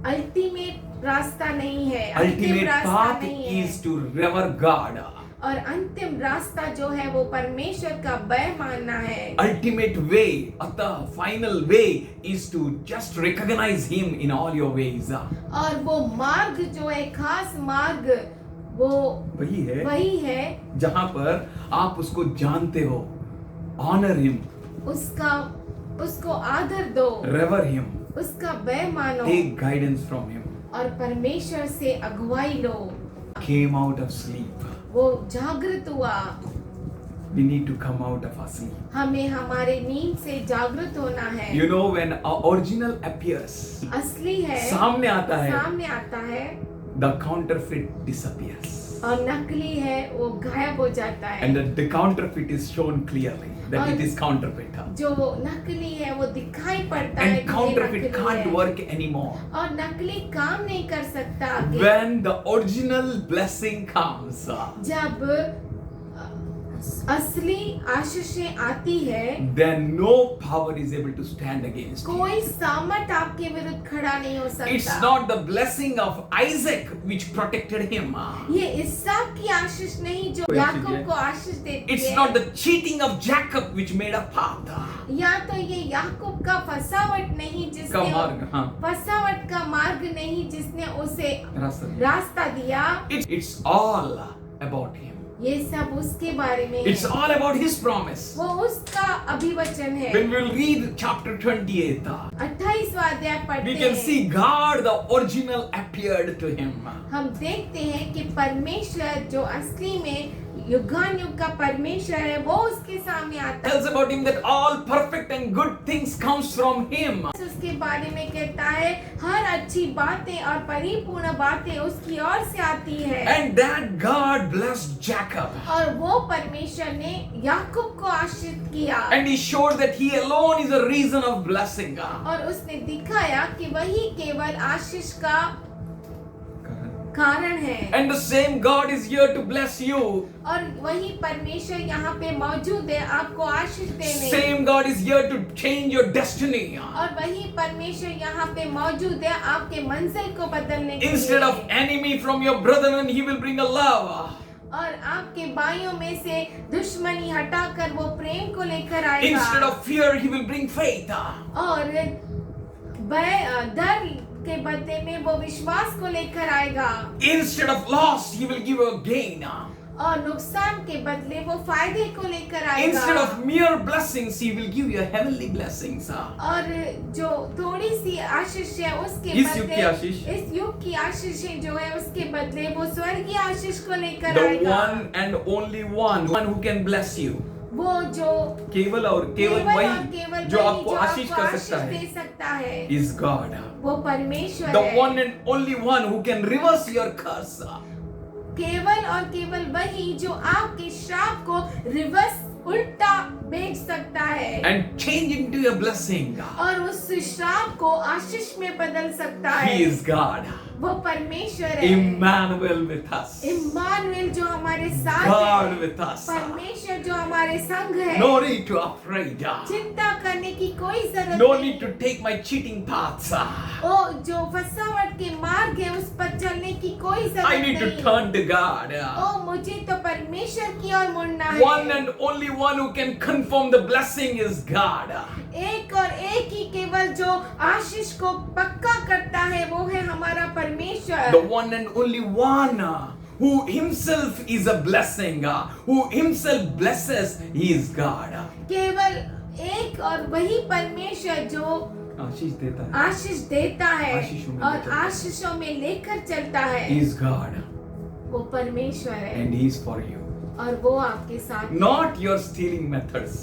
B: अल्टीमेट रास्ता नहीं है, अंतिम
C: ultimate
B: रास्ता
C: path
B: नहीं है,
C: is to revere God.
B: और अंतिम रास्ता जो है वो परमेश्वर का भय मानना है।
C: Ultimate way, the final way is to just recognize Him in all your ways.
B: और वो मार्ग जो है, खास मार्ग वो
C: वही
B: वही है
C: जहां पर आप उसको जानते हो honor him,
B: उसको आदर दो,
C: rever him,
B: उसका भय मानो
C: take guidance from him.
B: और परमेश्वर से अगुवाई लो।
C: Came out of sleep.
B: वो जागृत हुआ।
C: We need to come out of our sleep.
B: हमें हमारे नींद से जागृत होना है।
C: You know, when our original appears,
B: असली है,
C: सामने आता है,
B: सामने आता है
C: the counterfeit disappears.
B: और नकली है वो गायब हो जाता है।
C: And the counterfeit is shown clearly that it is counterfeit.
B: जो नकली है वो दिखाई पड़ता है
C: And
B: कि ये
C: counterfeit
B: नकली
C: can't
B: है।
C: work anymore.
B: और नकली काम नहीं कर सकता आगे।
C: When the original blessing comes,
B: जब असली आशीषें आती है,
C: then no power is able to stand against you.
B: कोई सामर्थ आपके विरुद्ध खड़ा नहीं हो सकता।
C: It's not the blessing of Isaac which protected him.
B: ये इसहाक की आशीष नहीं जो याकूब को आशीष देती
C: It's
B: है।
C: not the cheating of Jacob which made a path.
B: या तो ये याकूब का फसावट नहीं
C: का
B: जिसने
C: मार्ग, हाँ।
B: फसावट का मार्ग नहीं जिसने उसे
C: रास्ता
B: रास्ता दिया।
C: It's all about him.
B: ये सब उसके बारे में
C: It's
B: है।
C: all about his promise.
B: वो उसका अभिवचन है।
C: When we'll read chapter 28,
B: 28वां अध्याय पढ़ते
C: we can
B: हैं,
C: see God, the original, appeared to him.
B: हम देखते हैं कि परमेश्वर जो असली में युगान युग का परमेश्वर है वो उसके सामने आता है।
C: Tells about him that all perfect and good things comes from him.
B: उसके बारे में कहता है हर अच्छी बातें और परिपूर्ण बातें उसकी ओर से आती है।
C: And that God blessed Jacob.
B: और वो परमेश्वर ने याकूब को आशीष किया।
C: And he showed that he alone is a reason of blessing.
B: और उसने दिखाया कि वही केवल आशीष का कारण है।
C: And the same God is here to bless you.
B: और वही परमेश्वर यहाँ पे मौजूद है आपको आशीष देने।
C: Same God is here to change your destiny.
B: और वही परमेश्वर यहाँ पे मौजूद है आपके मंजिल को बदलने के
C: Instead
B: लिए।
C: of enemy from your brethren, he will bring a love.
B: और आपके भाइयों में से दुश्मनी हटाकर वो प्रेम को लेकर आएगा।
C: Instead of fear, he will bring faith.
B: और डर के बदले में वो विश्वास को लेकर आएगा।
C: Instead of loss, he will give you a gain.
B: और नुकसान के बदले वो फायदे को लेकर आएगा।
C: Instead of mere blessings, he will give you heavenly blessings.
B: और जो थोड़ी सी आशीष है उसके
C: इस युग की आशीष।
B: इस युग की आशीषें जो है उसके बदले वो स्वर्गीय आशीष को लेकर
C: The
B: आएगा।
C: one and only one who can bless you.
B: वो जो
C: केवल और केवल
B: केवल
C: वही जो आपको आशीष कर सकता
B: दे
C: है
B: सकता है
C: is God.
B: वो परमेश्वर
C: The
B: है।
C: one and only one who can reverse your curse.
B: केवल और केवल वही जो आपके श्राप को रिवर्स उल्टा बेच सकता है
C: And change into a blessing.
B: और उस श्राप को आशीष में बदल सकता
C: He
B: है।
C: is God.
B: वो परमेश्वर है।
C: Emmanuel with us.
B: इम्मानुएल जो हमारे साथ
C: God
B: है।
C: with us.
B: परमेश्वर जो हमारे संग है।
C: No need to afraid.
B: चिंता करने की कोई जरूरत
C: No
B: नहीं।
C: need to take my cheating paths.
B: ओ जो फसावट के मार्ग है उस पर चलने की कोई जरूरत
C: I need to
B: नहीं।
C: turn to God.
B: ओ मुझे तो परमेश्वर की ओर मुड़ना है।
C: One and only one who can confirm the blessing is God.
B: एक और एक ही केवल जो आशीष को पक्का करता है वो है हमारा परमेश्वर।
C: The one and only one who himself is a blessing, who himself blesses, he is God.
B: केवल एक और वही परमेश्वर जो
C: आशीष देता है.
B: आशीष देता है
C: आशीषों में
B: और
C: लेकर चलता है.
B: आशीषों में लेकर चलता है।
C: He is God
B: वो परमेश्वर है
C: and he is for you.
B: और वो आपके साथ है।
C: Not your stealing methods,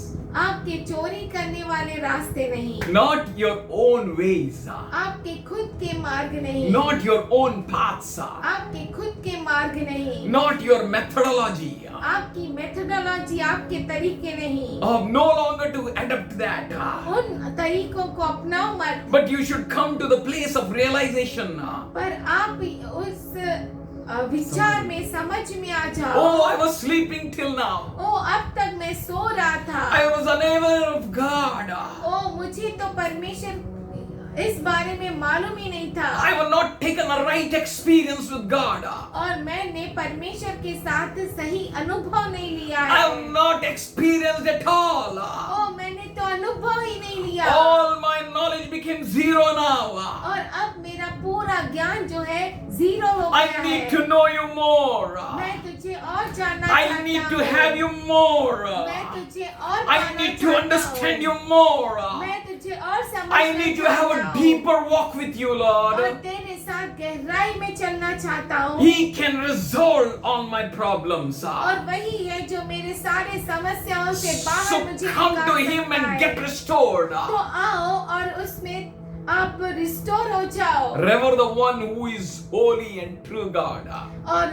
B: आपके चोरी करने वाले रास्ते नहीं,
C: not your own ways,
B: आपके खुद के मार्ग नहीं,
C: not your own paths,
B: आपके खुद के मार्ग नहीं,
C: not your methodology.
B: आपकी मेथोडोलॉजी आपके तरीके नहीं,
C: No longer to adapt that.
B: उन तरीकों को अपनाओ मत।
C: But you should come to the place of realization.
B: पर आप उस विचार में समझ में आ जाओ।
C: Oh, I was sleeping till now.
B: ओ अब तक मैं सो रहा था।
C: I was unaware of God.
B: ओ मुझे तो परमेश्वर इस बारे में मालूम ही नहीं था।
C: I have not taken a right experience with God.
B: और मैंने परमेश्वर के साथ सही अनुभव नहीं लिया
C: I
B: है।
C: have not experienced at all.
B: ओ मैंने तो अनुभव ही नहीं लिया।
C: All my knowledge became zero now.
B: और अब मेरा पूरा ज्ञान जो है जीरो हो गया
C: I need
B: है।
C: to know you more.
B: मैं तुझे और जानना
C: I
B: चाहता
C: need to
B: हूँ।
C: have you more.
B: मैं तुझे और
C: I
B: पाना
C: need to
B: चाहता
C: understand
B: हूँ।
C: you more.
B: मैं तुझे और समझना
C: I need to have a
B: चाहता हूँ।
C: deeper walk with you,
B: और
C: Lord.
B: तेरे साथ गहराई में चलना चाहता हूँ।
C: He can resolve all my problems.
B: और वही है जो मेरे सारे समस्याओं से
C: So
B: बाहर मुझे
C: come to
B: निकाल
C: Him
B: सकता
C: and
B: है।
C: get restored.
B: तो आओ और उसमें आप रिस्टोर हो जाओ।
C: Rever the one who is holy and true God.
B: और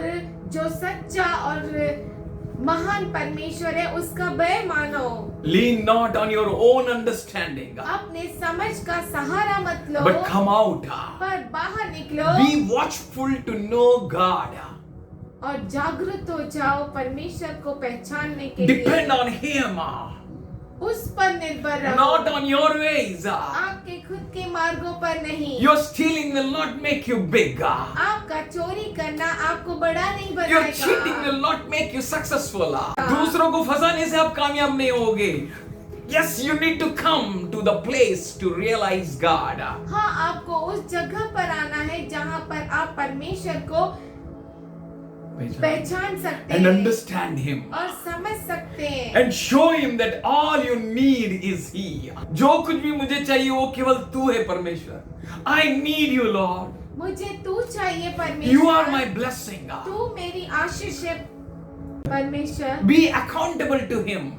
B: जो सच्चा और महान परमेश्वर है उसका भय मानो।
C: Lean not on your own understanding,
B: अपने समझ का सहारा मत लो,
C: but come out.
B: पर बाहर निकलो
C: Be watchful to know God.
B: और जागरूक हो जाओ परमेश्वर को पहचानने के लिए।
C: Depend on Him,
B: उस पर निर्भर रहो,
C: not on your ways.
B: आपके खुद के मार्गों पर नहीं।
C: Your stealing will not make you big.
B: आपका चोरी करना आपको बड़ा नहीं
C: Your cheating
B: बनाएगा।
C: will not make you successful. दूसरों को फंसाने से आप कामयाब नहीं होगे. Yes, you need to come to the place to realize God.
B: हाँ, आपको उस जगह पर आना है जहाँ पर आप परमेश्वर को पहचान सकते
C: And
B: हैं
C: understand Him.
B: और समझ सकते हैं।
C: And show Him that all you need is He. जो कुछ भी मुझे चाहिए वो केवल तू है परमेश्वर. I need you, Lord.
B: मुझे तू चाहिए परमेश्वर।
C: You are my blessing.
B: तू मेरी आशीष है परमेश्वर।
C: Be accountable to Him.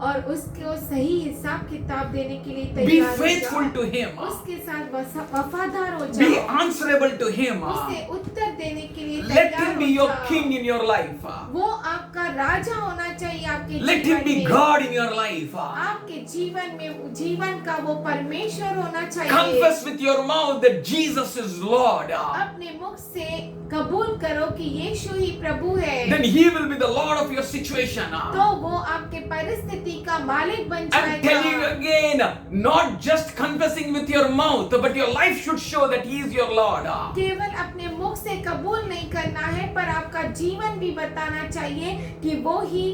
B: और उसको सही हिसाब किताब देने के लिए
C: Be
B: तैयार हो
C: faithful
B: जाओ।
C: to Him.
B: उसके साथ वफादार हो
C: Be
B: जाओ।
C: answerable to Him.
B: उसे उत्तर देने के लिए
C: Let
B: तैयार
C: Him be
B: हो
C: your
B: जाओ।
C: king in your life.
B: वो आपका राजा होना चाहिए आपके
C: Let
B: जीवन
C: Him be
B: में।
C: God in your life.
B: आपके जीवन में जीवन का वो परमेश्वर होना चाहिए।
C: Confess with your mouth that Jesus is Lord.
B: अपने मुख से कबूल करो कि यीशु ही प्रभु है।
C: Then He will be the Lord of your situation.
B: तो वो आपके परिस्थिति का मालिक बन
C: I'm telling you
B: जाएगा।
C: again, not just confessing with your mouth, but your life should show that He is your Lord.
B: केवल अपने मुख से कबूल नहीं करना है, पर आपका जीवन भी बताना चाहिए कि वो ही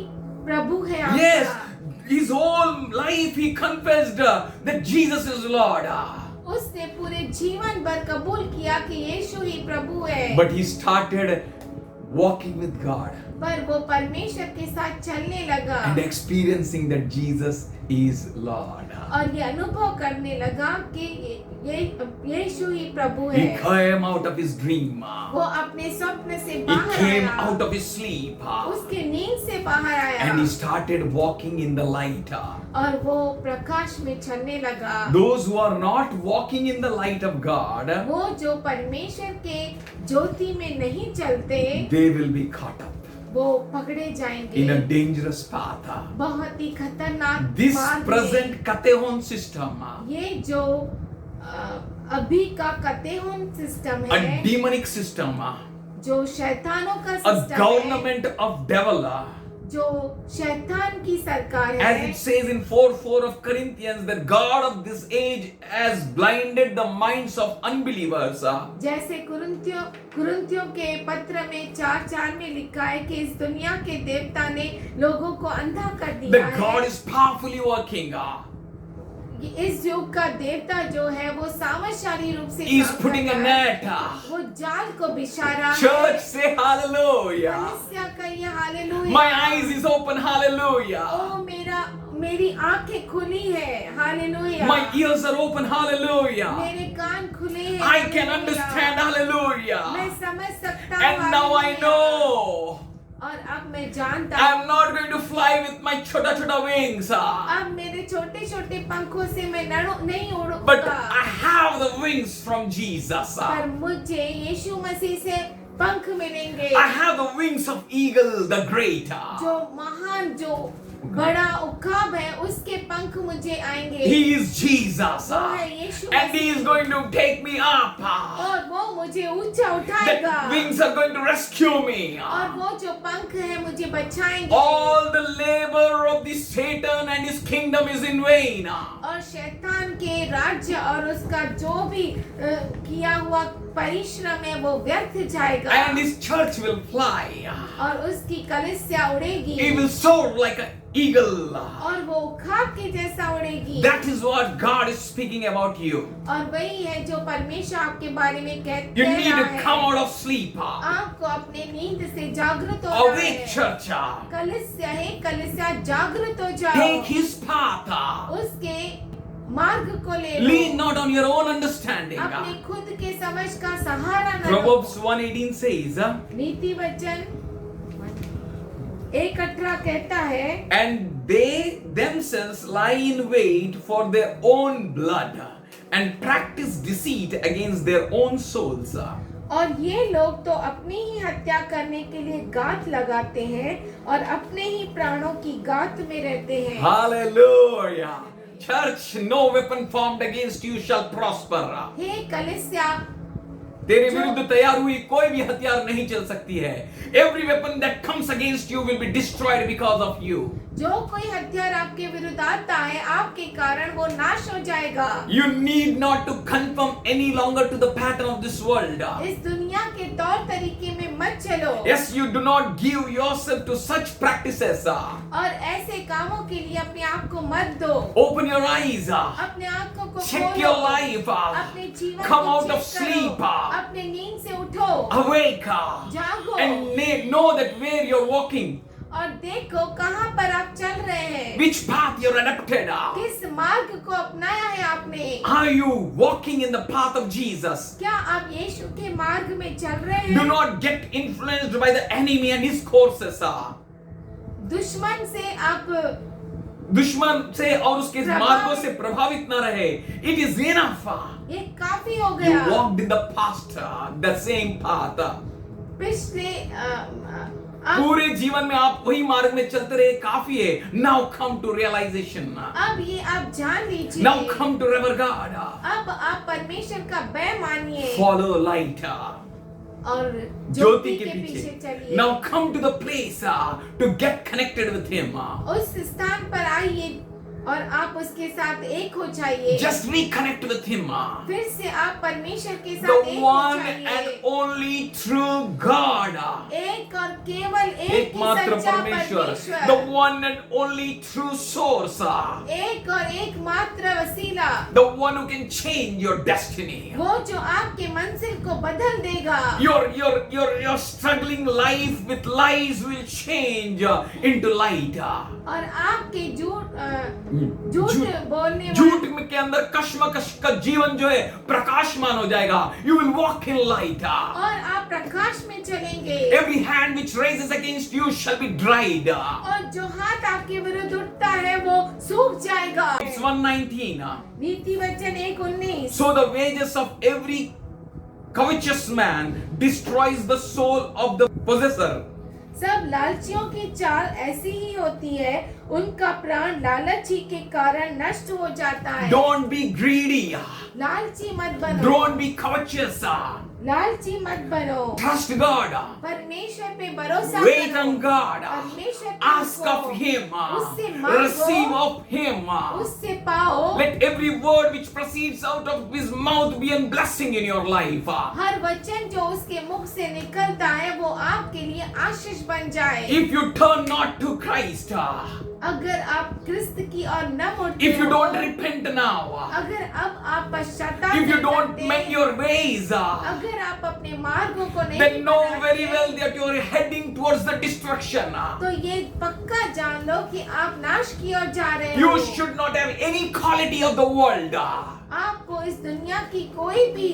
B: प्रभु है आपका।
C: Yes, His whole life He confessed that Jesus is Lord.
B: उसने पूरे जीवन भर कबूल किया कि यीशु ही प्रभु है।
C: But he started walking with God
B: पर वो परमेश्वर के साथ चलने लगा
C: and experiencing that Jesus is Lord.
B: और ये अनुभव करने लगा कि यीशु ही प्रभु
C: He
B: है।
C: came out of his dream.
B: वो अपने स्वप्न से
C: He
B: बाहर
C: came
B: आया,
C: out of his sleep.
B: उसके नींद से बाहर आया
C: And he started walking in the light.
B: और वो प्रकाश में चलने लगा।
C: Those who are not walking in the light of God,
B: वो जो परमेश्वर के ज्योति में नहीं चलते,
C: they will be caught up
B: वो पकड़े जाएंगे
C: in a dangerous path.
B: बहुत ही खतरनाक
C: This
B: मार्ग में।
C: present Katehon system,
B: ये जो अभी का कतेहुन सिस्टम
C: a
B: है,
C: demonic system,
B: जो शैतानों का
C: a
B: सिस्टम है,
C: government of devil,
B: जो शैतान की सरकार
C: as
B: है,
C: it says in 4:4 of Corinthians, that God of this age has blinded the minds of unbelievers.
B: जैसे कुरिन्थियों के पत्र में 4:4 में लिखा है कि इस दुनिया के देवता ने लोगों को अंधा कर दिया
C: That God
B: है।
C: is powerfully working.
B: इस युग का देवता जो है वो सामर्थ्यशाली रूप से
C: He is
B: काम
C: putting
B: कर
C: a
B: रहा है।
C: net.
B: वो जाल को बिछा रहा
C: Church,
B: है।
C: say hallelujah.
B: कलीसिया का ये hallelujah.
C: My eyes is open, hallelujah.
B: ओ मेरी आंखें खुली है, hallelujah.
C: My ears are open, hallelujah.
B: मेरे कान खुले हैं,
C: I can
B: हालेलुया।
C: understand,
B: मैं
C: hallelujah.
B: समझ सकता हूँ,
C: And now I
B: hallelujah.
C: know
B: और अब मैं जानता
C: I'm
B: हूँ,
C: not going to fly with my chota wings,
B: अब मेरे छोटे छोटे पंखों से मैं नहीं
C: but
B: उड़ूंगा,
C: I have the wings from Jesus.
B: पर मुझे यीशु मसीह से पंख मिलेंगे।
C: I have the wings of eagle, the great.
B: जो महान, जो बड़ा उकाब है, उसके पंख मुझे आएंगे।
C: He is Jesus.
B: वो है यीशु
C: And He is
B: Masih.
C: going to take me up.
B: और वो मुझे ऊंचा उठाएगा।
C: That wings are going to rescue me.
B: और वो जो पंख है मुझे बचाएंगे।
C: All the labor of the Satan and his kingdom is in vain.
B: और शैतान के राज्य और उसका जो भी किया हुआ परिश्रम है वो व्यर्थ जाएगा।
C: And his church will fly.
B: और उसकी कलीसिया उड़ेगी।
C: He will soar like an eagle.
B: और वो खाक के जैसा उड़ेगी।
C: That is what God is speaking about you.
B: और वही है जो परमेश्वर आपके बारे में
C: You
B: कहते
C: need to
B: हैं।
C: come out of sleep.
B: आपको अपने नींद से जागृत होना
C: Awake,
B: है।
C: church.
B: कलीसिया है, कलीसिया जागृत हो जाओ।
C: Take His path.
B: उसके मार्ग को ले लो।
C: Lean not on your own understanding.
B: अपने खुद के समझ का सहारा न लो।
C: Proverbs 1:18 says,
B: नीति वचन 1:18 कहता है,
C: and they themselves lie in wait for their own blood and practice deceit against their own souls.
B: और ये लोग तो अपनी ही हत्या करने के लिए गांठ लगाते हैं और अपने ही प्राणों की गांठ में रहते हैं।
C: Hallelujah. Church, no weapon formed against you shall prosper.
B: हे कलीसिया,
C: तेरे विरुद्ध तैयार हुई कोई भी हथियार नहीं चल सकती है. Every weapon that comes against you will be destroyed because of you.
B: जो कोई हथियार आपके विरुद्ध आता है, आपके कारण वो नाश हो जाएगा।
C: You need not to conform any longer to the pattern of this world.
B: इस दुनिया के तौर तरीके में मत चलो।
C: Yes, you do not give yourself to such practices.
B: और ऐसे कामों के लिए अपने आप को मत दो।
C: Open your eyes.
B: अपने आंखों को
C: Check
B: खोलो।
C: your life.
B: अपने जीवन
C: Come
B: को
C: out of
B: चेक करो।
C: sleep.
B: अपने नींद से उठो।
C: Awake.
B: जागो।
C: And know that where you're walking,
B: और देखो कहाँ पर आप चल रहे हैं।
C: which path you're adapted.
B: किस मार्ग को अपनाया है आपने।
C: Are you walking in the path of Jesus?
B: क्या आप यीशु के मार्ग में चल रहे हैं।
C: Do not get influenced by the enemy and his courses.
B: दुश्मन से आप
C: दुश्मन से और उसके मार्गों से प्रभावित न रहे. It is enough.
B: ये काफी हो
C: You
B: गया।
C: walked in the past, the same path.
B: पिछले आप
C: पूरे जीवन में आप वही मार्ग में चलते रहे, काफी है. Now come to realization.
B: अब ये आप जान लीजिए।
C: Now come to revere God.
B: अब आप परमेश्वर का भय मानिए
C: Follow light.
B: और
C: ज्योति के
B: पीछे
C: पीछे.
B: चलिए।
C: Now come to the place to get connected with Him.
B: उस स्थान पर आइए और आप उसके साथ एक हो जाइए।
C: Just reconnect with Him.
B: फिर से आप परमेश्वर के
C: The
B: साथ एक हो
C: one and
B: जाइए।
C: only true God.
B: एक और केवल एक ही
C: एकमात्र
B: सच्चा
C: परमेश्वर.
B: परमेश्वर।
C: The one and only true source.
B: एक और एकमात्र वसीला।
C: The one who can change your destiny.
B: वो जो आपके मंजिल को बदल देगा।
C: Your struggling life with lies will change into light.
B: और आपके झूठ बोलने
C: झूठ में के अंदर कश्मकश का जीवन जो है प्रकाशमान हो जाएगा. You will walk in light.
B: और आप प्रकाश में चलेंगे।
C: Every hand which raises against you shall be dried.
B: और जो हाथ आपके विरुद्ध उठता है वो सूख जाएगा।
C: It's 119.
B: नीति वचन 1:19।
C: So the wages of every covetous man destroys the soul of the possessor.
B: सब लालचियों की चाल ऐसी ही होती है, उनका प्राण लालची के कारण नष्ट हो जाता है।
C: Don't be greedy.
B: लालची मत बनो।
C: Don't be covetous.
B: लालची मत बनो।
C: Trust God.
B: परमेश्वर पे भरोसा
C: Wait
B: करो।
C: on God.
B: परमेश्वर पे
C: Ask
B: रुको।
C: of Him.
B: उससे मांगो।
C: Receive of Him.
B: उससे पाओ।
C: Let every word which proceeds out of His mouth be a blessing in your life.
B: हर वचन जो उसके मुख से निकलता है वो आपके लिए आशीष बन जाए।
C: If you turn not to Christ,
B: अगर आप क्रिस्त की ओर न मुड़ते
C: if you
B: हो,
C: don't repent now,
B: अगर अब आप पश्चाताप
C: if you
B: नहीं
C: don't
B: करते,
C: make your ways,
B: अगर आप अपने मार्गों को नहीं
C: then know
B: बनाते,
C: very well that you are heading towards the destruction.
B: तो ये पक्का जान लो कि आप नाश की ओर जा रहे हो।
C: You should not have any quality of the world.
B: आपको इस दुनिया की कोई भी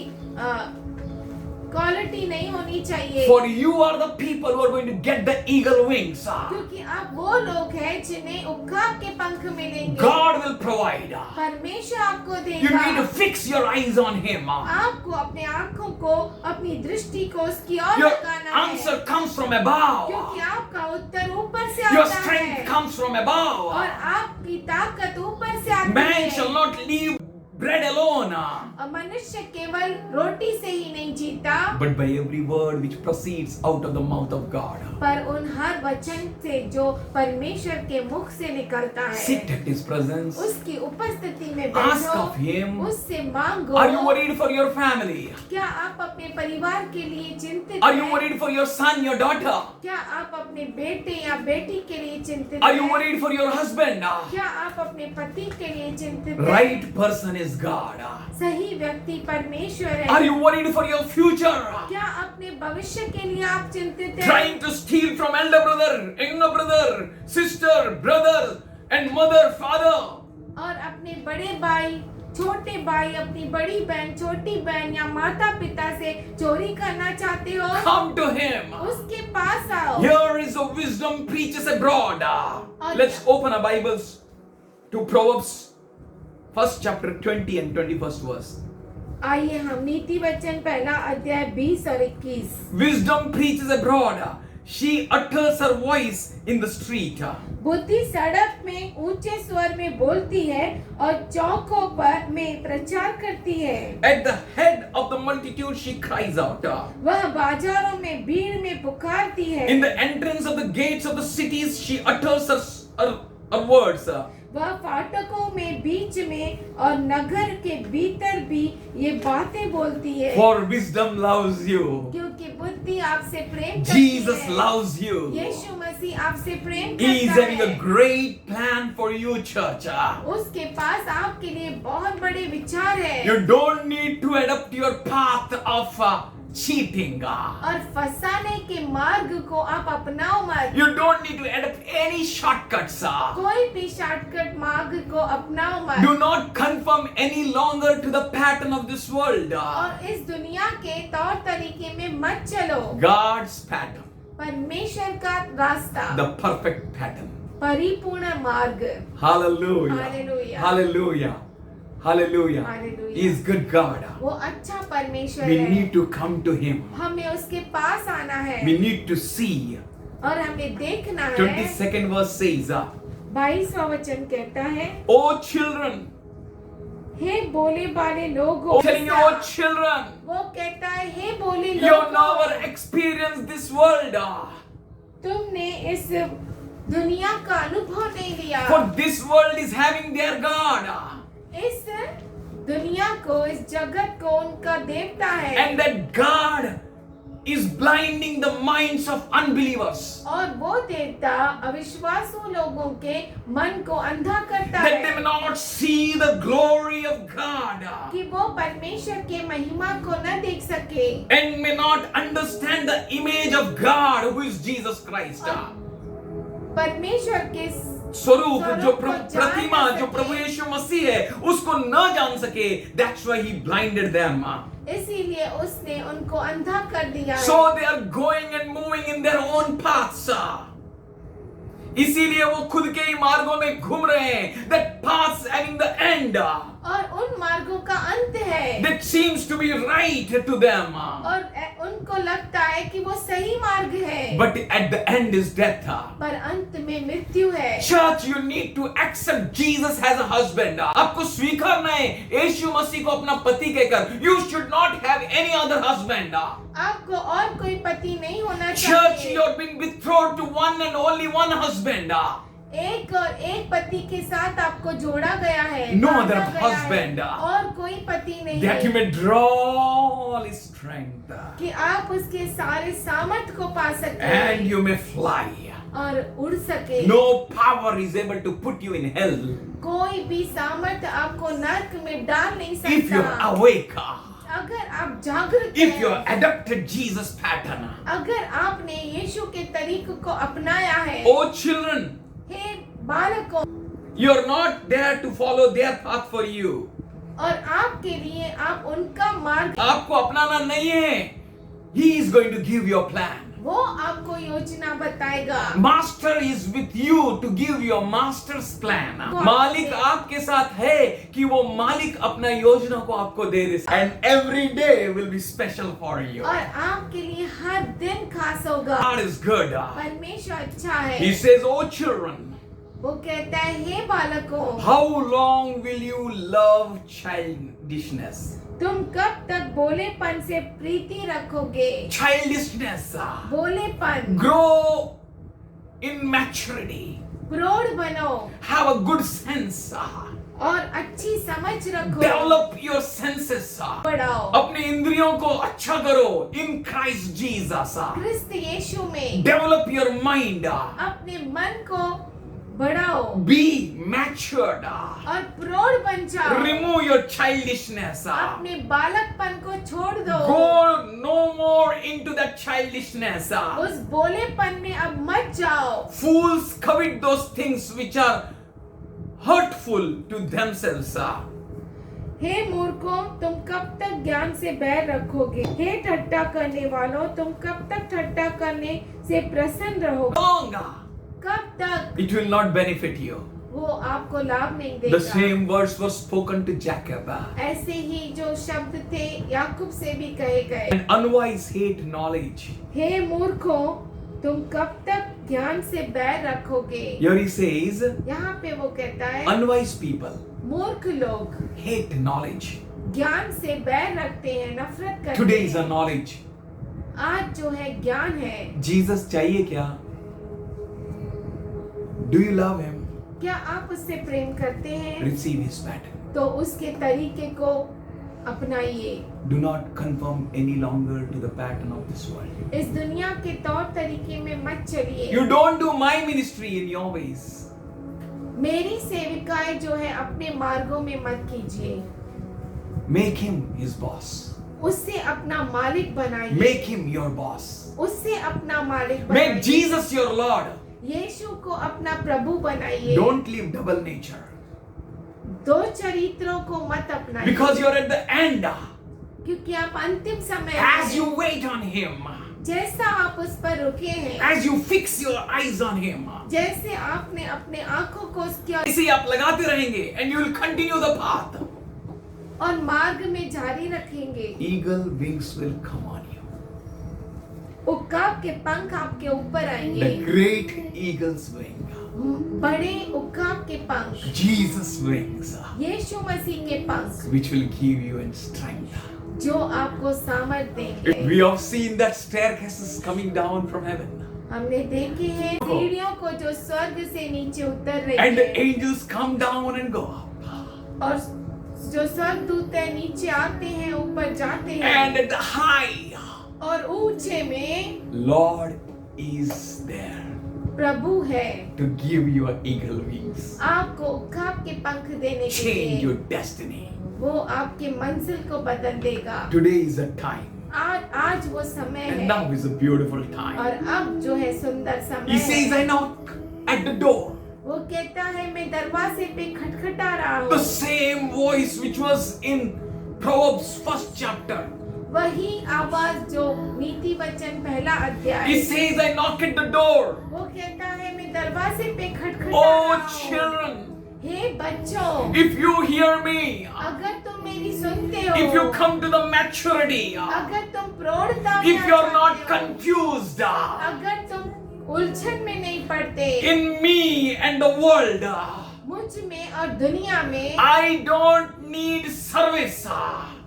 B: क्वालिटी नहीं होनी चाहिए।
C: For you are the people who are going to get the eagle wings.
B: क्योंकि आप वो लोग हैं जिन्हें उकाब के पंख मिलेंगे।
C: God will provide.
B: परमेश्वर आपको
C: You
B: देगा।
C: need to fix your eyes on Him.
B: आपको अपने आंखों को, अपनी दृष्टि को उसकी ओर
C: Your
B: लगाना है।
C: answer comes from above.
B: क्योंकि आपका उत्तर ऊपर से
C: Your
B: आता है
C: strength comes from above.
B: और आपकी ताकत ऊपर से आती
C: Man
B: है।
C: shall not live bread alone,
B: और मनुष्य केवल रोटी से ही नहीं जीता,
C: but by every word which proceeds out of the mouth of God.
B: पर उन हर वचन से जो परमेश्वर के मुख से निकलता है
C: Sit at His presence.
B: उसकी उपस्थिति में
C: Ask
B: बैठो,
C: of Him.
B: उससे मांगो।
C: Are you worried for your family?
B: क्या आप अपने परिवार के लिए चिंतित
C: Are you
B: हैं?
C: worried for your son, your daughter?
B: क्या आप अपने बेटे या बेटी के लिए चिंतित
C: Are you
B: हैं?
C: worried for your husband?
B: क्या आप अपने पति के लिए चिंतित हैं?
C: Right person is God.
B: सही व्यक्ति परमेश्वर है।
C: Are you worried for your future?
B: क्या अपने भविष्य के लिए आप चिंतित हैं?
C: Trying to steal from elder brother, younger brother, sister, brother, and mother, father.
B: और अपने बड़े भाई, छोटे भाई, अपनी बड़ी बहन, छोटी बहन या माता पिता से चोरी करना चाहते हो?
C: Come to Him.
B: उसके पास आओ।
C: Here is a wisdom preaches abroad. Let's open our Bibles to Proverbs, 1st chapter 20 and 21st verse.
B: आइए हम नीति वचन पहला अध्याय 20 और 21।
C: Wisdom preaches abroad. She utters her voice in the street.
B: बुद्धि सड़क में ऊंचे स्वर में बोलती है और चौकों पर में प्रचार करती है।
C: At the head of the multitude she cries out.
B: वह बाजारों में भीड़ में पुकारती है।
C: In the entrance of the gates of the cities she utters her words.
B: वह फाटकों में बीच में और नगर के भीतर भी ये बातें बोलती है।
C: For wisdom loves you.
B: क्योंकि बुद्धि आपसे प्रेम करती
C: Jesus
B: है।
C: loves you.
B: यीशु मसीह आपसे प्रेम
C: He is
B: करता
C: having a
B: है।
C: great plan for you, church.
B: उसके पास आपके लिए बहुत बड़े विचार है।
C: You don't need to adopt your path of cheating.
B: और फंसाने के मार्ग को आप अपनाओ मत।
C: You don't need to adopt any shortcuts.
B: कोई भी शॉर्टकट मार्ग को अपनाओ मत।
C: Do not conform any longer to the pattern of this world.
B: और इस दुनिया के तौर तरीके में मत चलो।
C: God's pattern,
B: परमेश्वर का रास्ता,
C: the perfect pattern.
B: परिपूर्ण मार्ग।
C: Hallelujah.
B: Hallelujah.
C: Hallelujah. Hallelujah.
B: Hallelujah.
C: He is good God.
B: वो अच्छा परमेश्वर
C: We
B: है।
C: need to come to Him.
B: हमें उसके पास आना है
C: We need to see.
B: और हमें देखना है।
C: 22nd verse says,
B: 22वां वचन कहता है,
C: O children,
B: हे बोले वाले लोगों,
C: oh, telling you, oh children,
B: वो कहता है, हे बोले
C: you have
B: लोगों,
C: never experienced this world.
B: तुमने इस दुनिया का अनुभव नहीं लिया।
C: For this world is having their God.
B: इस दुनिया को, इस जगत को उनका देवता है।
C: And that God is blinding the minds of unbelievers.
B: और वो देवता अविश्वासु लोगों के मन को अंधा करता
C: That they
B: है
C: may not see the glory of God.
B: कि वो परमेश्वर के महिमा को न देख सके
C: And may not understand the image of God who is Jesus Christ.
B: परमेश्वर के
C: स्वरूप जो
B: स्वरूप को जान
C: प्रतिमा
B: न
C: जो
B: सके।
C: प्रभु यीशु मसीह है उसको न जान सके. That's why He blinded them.
B: इसीलिए उसने उनको अंधा कर दिया है।
C: So they are going and moving in their own paths. इसीलिए वो खुद के ही मार्गों में घूम रहे हैं. That paths having the end.
B: और उन मार्गों का अंत है
C: That seems to be right to them.
B: और उनको लगता है कि वो सही मार्ग है,
C: But at the end is death.
B: पर अंत में मृत्यु है।
C: Church, you need to accept Jesus as a husband. आपको स्वीकारना है यीशु मसीह को अपना पति कहकर. You should not have any other husband.
B: आपको और कोई पति नहीं होना
C: Church,
B: चाहिए।
C: you have been betrothed to one and only one husband.
B: एक और एक पति के साथ आपको जोड़ा गया है,
C: No
B: बांधा
C: other
B: गया है,
C: husband.
B: और कोई पति नहीं
C: That you
B: है
C: may draw all his strength.
B: कि आप उसके सारे सामर्थ को पा
C: And
B: सके
C: you may fly.
B: और उड़ सके।
C: No power is able to put you in hell
B: कोई भी सामर्थ आपको नरक में डाल नहीं
C: if you are
B: सकता
C: awake.
B: अगर आप जागृत
C: If you
B: हैं,
C: have adopted Jesus' pattern.
B: अगर आपने यीशु के तरीकों को अपनाया है।
C: Oh children,
B: हे बालकों,
C: you are not there to follow their path for you.
B: और आपके लिए आप उनका मार्ग,
C: आपको अपनाना नहीं है. He is going to give you a plan.
B: वो आपको योजना बताएगा।
C: Master is with you to give your master's plan. मालिक आपके साथ है कि वो मालिक अपना योजना को आपको दे दे. And every day will be special for you.
B: और आपके लिए हर दिन खास होगा।
C: God is good.
B: परमेश्वर अच्छा है।
C: He says, "Oh children,
B: वो कहता है, हे बालकों,
C: how long will you love childishness?"
B: तुम कब तक भोलेपन से प्रीति रखोगे?
C: childishness,
B: भोलेपन,
C: grow in maturity,
B: प्रौढ़ बनो
C: have a good sense,
B: और अच्छी समझ रखो,
C: develop your senses,
B: बढ़ाओ
C: अपने इंद्रियों को अच्छा करो in Christ Jesus,
B: क्रिस्त यीशु में,
C: develop your mind,
B: अपने मन को बढ़ाओ
C: be matured,
B: और प्रौढ़ बन जाओ,
C: remove your childishness,
B: अपने बालकपन को छोड़ दो,
C: go no more into that childishness.
B: उस भोलेपन में अब मत जाओ।
C: Fools covet those things which are hurtful to themselves.
B: हे मूर्खों, तुम कब तक ज्ञान से बैर रखोगे? हे ठट्टा करने वालों, तुम कब तक ठट्टा करने से प्रसन्न रहोगे?
C: Long,
B: कब तक?
C: it will not benefit you.
B: वो आपको लाभ नहीं
C: The
B: देगा।
C: same words were spoken to Jacob.
B: ऐसे ही जो शब्द थे याकूब से भी कहे गए।
C: And unwise hate knowledge.
B: हे मूर्खों, तुम कब तक ज्ञान से बैर रखोगे?
C: Here he says,
B: यहाँ पे वो कहता है
C: unwise people
B: मूर्ख लोग
C: hate knowledge.
B: ज्ञान से बैर रखते हैं, नफरत करते
C: Today is a
B: हैं।
C: knowledge.
B: आज जो है ज्ञान है।
C: Jesus चाहिए क्या? Do you love him?
B: क्या आप उससे प्रेम करते हैं?
C: Receive his pattern.
B: तो उसके तरीके को अपनाइए।
C: Do not conform any longer to the pattern of this world.
B: इस दुनिया के तौर तरीके में मत चलिए।
C: You don't do my ministry in your ways.
B: मेरी सेविकाएं जो है अपने मार्गों में मत कीजिए।
C: Make him his boss.
B: उससे अपना मालिक बनाइए।
C: Make him your boss.
B: उससे अपना मालिक
C: Make
B: बनाइए।
C: Jesus your Lord.
B: यीशु को अपना प्रभु बनाइए।
C: Don't live double nature.
B: दो चरित्रों को मत अपनाइए।
C: Because you're at the end.
B: क्योंकि आप अंतिम समय
C: As
B: में
C: you wait on him.
B: जैसा आप उस पर रुके हैं,
C: As you fix your eyes on him.
B: जैसे आपने अपने आंखों को उसकी ओर
C: इसे आप लगाते रहेंगे and you will continue the path.
B: और मार्ग में जारी रखेंगे।
C: Eagle wings will come on you.
B: उकाब के पंख आपके ऊपर आएंगे।
C: The great eagle's wing.
B: बड़े उकाब के पंख,
C: Jesus' wings.
B: यीशु मसीह के पंख,
C: Which will give you in strength.
B: जो आपको सामर्थ देंगे।
C: We have seen that staircases coming down from heaven.
B: हमने देखे हैं सीढ़ियों को जो स्वर्ग से नीचे उतर रही
C: And the
B: है,
C: angels come down and go up.
B: और जो स्वर्गदूत है नीचे आते हैं, ऊपर जाते हैं,
C: And at the high,
B: और ऊंचे में
C: Lord is there
B: प्रभु है
C: to give you an eagle wings.
B: आपको उकाब के पंख देने के
C: Change
B: लिए।
C: your destiny.
B: वो आपके मंजिल को बदल देगा।
C: Today is a time.
B: आज वो समय
C: And
B: है,
C: now is a beautiful time.
B: और अब जो है सुंदर
C: He
B: समय
C: says,
B: है।
C: I knock at the door.
B: वो कहता है मैं दरवाजे पे खटखटा रहा
C: The
B: हूँ।
C: same voice which was in Proverbs 1st chapter.
B: वही आवाज जो नीति वचन पहला अध्याय।
C: He says, I knock at the door.
B: वो कहता है मैं दरवाजे पे खटखटा
C: Oh
B: रहा हूँ।
C: children,
B: हे बच्चों,
C: if you hear me,
B: अगर तुम मेरी सुनते हो,
C: if you come to the maturity,
B: अगर तुम प्रौढ़ता में
C: if you are
B: uh
C: not
B: जाते हो,
C: confused
B: अगर तुम उलझन में नहीं पड़ते
C: in me and the world,
B: मुझ में और दुनिया में,
C: I don't need service.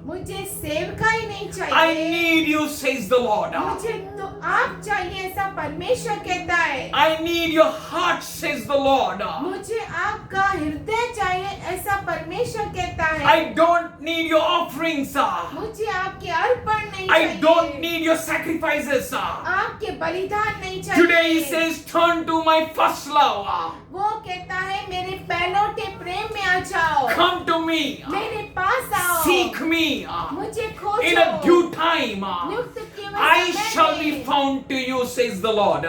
B: मुझे सेवकाई नहीं
C: I
B: चाहिए,
C: need you, says the Lord.
B: मुझे तो आप चाहिए, ऐसा परमेश्वर कहता है।
C: I need your heart, says the Lord.
B: मुझे आपका हृदय चाहिए, ऐसा परमेश्वर कहता है।
C: I don't need your offerings.
B: मुझे आपके अर्पण नहीं
C: I
B: चाहिए,
C: don't need your sacrifices.
B: आपके बलिदान नहीं चाहिए।
C: Today he says, turn to my first love.
B: वो कहता है मेरे पहलौठे प्रेम में आ जाओ,
C: Come to me.
B: मेरे पास आओ,
C: Seek me.
B: मुझे
C: In
B: खोजो,
C: a due time,
B: नियुक्त किए हुए
C: I
B: समय
C: shall be
B: में
C: found to you, says the Lord.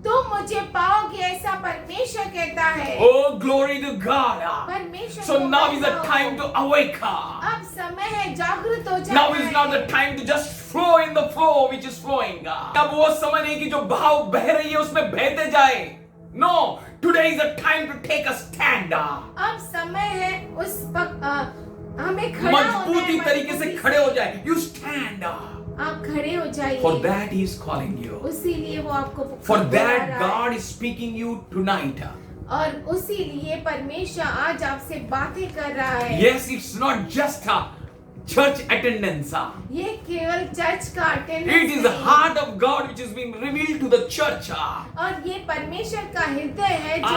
B: तुम मुझे पाओगे, ऐसा परमेश्वर कहता है।
C: Oh, glory to God.
B: परमेश्वर
C: So
B: को
C: now is the
B: पाओ।
C: time to awake.
B: अब समय है जागृत हो जाना
C: Now is not
B: है।
C: the time to just flow in the flow which is flowing. अब वो समय नहीं कि जो भाव बह रही है उसमें बहते जाए. No, today is the time to take a stand.
B: अब समय है उस हमें खड़ा होना है,
C: मजबूती तरीके से खड़े हो जाए. You stand.
B: आप खड़े हो जाइए।
C: For that he is calling you.
B: उसीलिए वो आपको
C: For
B: पुकारा
C: that
B: रहा है।
C: God is speaking you tonight.
B: और उसी लिए परमेश्वर आज आपसे बातें कर रहा है।
C: Yes, it's not just church attendance.
B: ये केवल चर्च का
C: It
B: attendance
C: is the heart of God which is being revealed to the church.
B: और ये परमेश्वर का हृदय है जो
C: I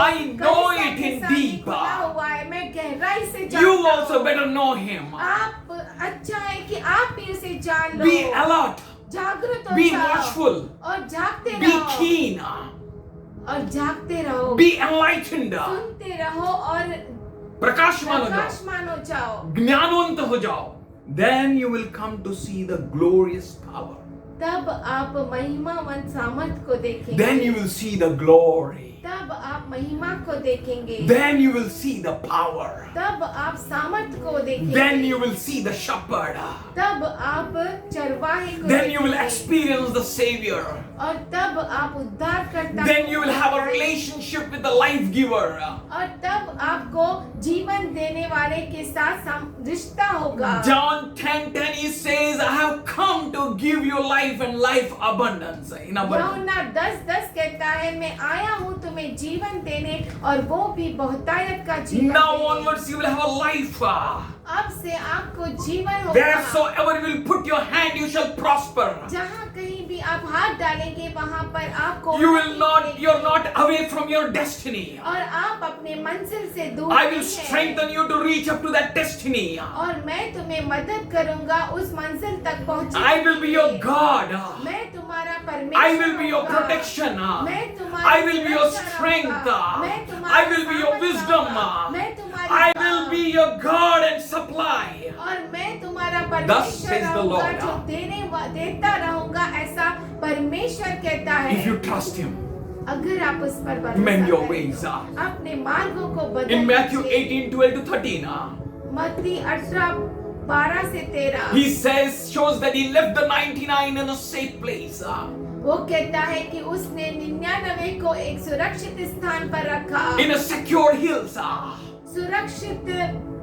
C: know
B: कलीसिया
C: it
B: के
C: in
B: सामने
C: deep.
B: खुला हुआ है। मैं गहराई से
C: You
B: जानता
C: also
B: हूँ।
C: better know Him.
B: आप अच्छा है कि आप भी उसे जान लो।
C: Be alert.
B: जागरूक हो
C: Be
B: जाओ
C: watchful.
B: और जागते
C: Be
B: रहो
C: keen.
B: और जागते रहो,
C: Be enlightened.
B: सुनते रहो और
C: प्रकाशमान हो जाओ,
B: प्रकाशमान हो जाओ।
C: ज्ञानवंत हो जाओ. Then you will come to see the glorious power.
B: तब आप महिमावंत सामर्थ को देखेंगे।
C: Then you will see the glory.
B: तब आप महिमा को देखेंगे।
C: Then you will see the power.
B: तब आप सामर्थ को देखेंगे।
C: Then you will see the shepherd.
B: तब आप चरवाहे को
C: Then you will
B: देखेंगे।
C: experience the Savior.
B: और तब आप उद्धार करता
C: Then you will have a relationship with the life giver.
B: और तब आपको जीवन देने वाले के साथ रिश्ता होगा।
C: John 10:10 he says, I have come to give you life and life abundance. In abundance.
B: यूहन्ना 10:10 कहता है मैं आया हूँ तुम्हें जीवन देने और वो भी बहुतायत का जीवन
C: Now
B: देने।
C: onwards you will have a life.
B: अब से आपको जीवन होगा।
C: Wheresoever you will put your hand, you shall prosper.
B: जहाँ कहीं भी आप हाथ डालेंगे वहाँ पर आपको
C: You're not away from your destiny.
B: और आप अपने मंजिल से दूर
C: I will
B: नहीं हैं।
C: strengthen you to reach up to that destiny.
B: और मैं तुम्हें मदद करूँगा उस मंजिल तक पहुँचने
C: I will be your God.
B: मैं तुम्हारा परमेश्वर
C: I will be your
B: होऊंगा।
C: protection.
B: मैं तुम्हारी
C: I will be your
B: सुरक्षा
C: strength.
B: रहूंगा। मैं तुम्हारा
C: I will be your
B: सामर्थ
C: wisdom.
B: रहूंगा। मैं तुम्हारी
C: I will be your God and supply.
B: और मैं तुम्हारा
C: Thus says
B: परमेश्वर
C: the
B: रहूंगा
C: Lord.
B: जो देता रहूंगा ऐसा परमेश्वर कहता है।
C: If you trust Him,
B: अगर आप उस पर
C: mend your
B: भरोसा
C: ways.
B: करें, अपने मार्गों को बदल
C: In Matthew
B: दीजिए।
C: 18:12-13,
B: मत्ती 18:12 से 13
C: He shows that He left the 99 in a safe place.
B: वो कहता है कि उसने 99 को एक सुरक्षित स्थान पर रखा,
C: In a secure hills.
B: सुरक्षित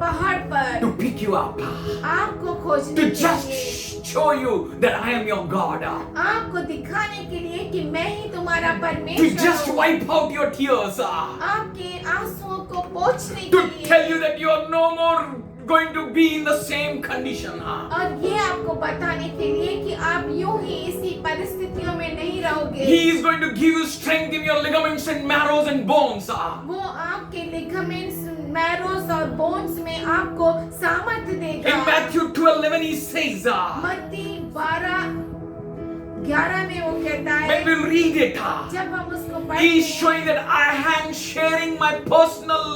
B: पहाड़ पर
C: To pick you up.
B: आपको खोजने
C: To
B: के
C: just
B: लिए,
C: show you that I am your God.
B: आपको दिखाने के लिए कि मैं ही तुम्हारा
C: To
B: परमेश्वर
C: just
B: हूँ।
C: wipe out your tears.
B: आपके आंसुओं को पोंछने
C: To
B: के
C: tell
B: लिए
C: you that you are no more going to be in the same condition.
B: और ये आपको बताने के लिए कि आप यूं ही इसी परिस्थितियों में नहीं रहोगे।
C: He is going to give you strength in your ligaments and marrows and bones.
B: वो आपके लिगामेंट्स, मैरोस और बोन्स में आपको सामर्थ्य देगा।
C: In Matthew 12:11 he says,
B: मत्ती 12:11 में वो कहता है,
C: when we read it,
B: जब हम उसको
C: he
B: पढ़ते
C: is showing that I am sharing my personal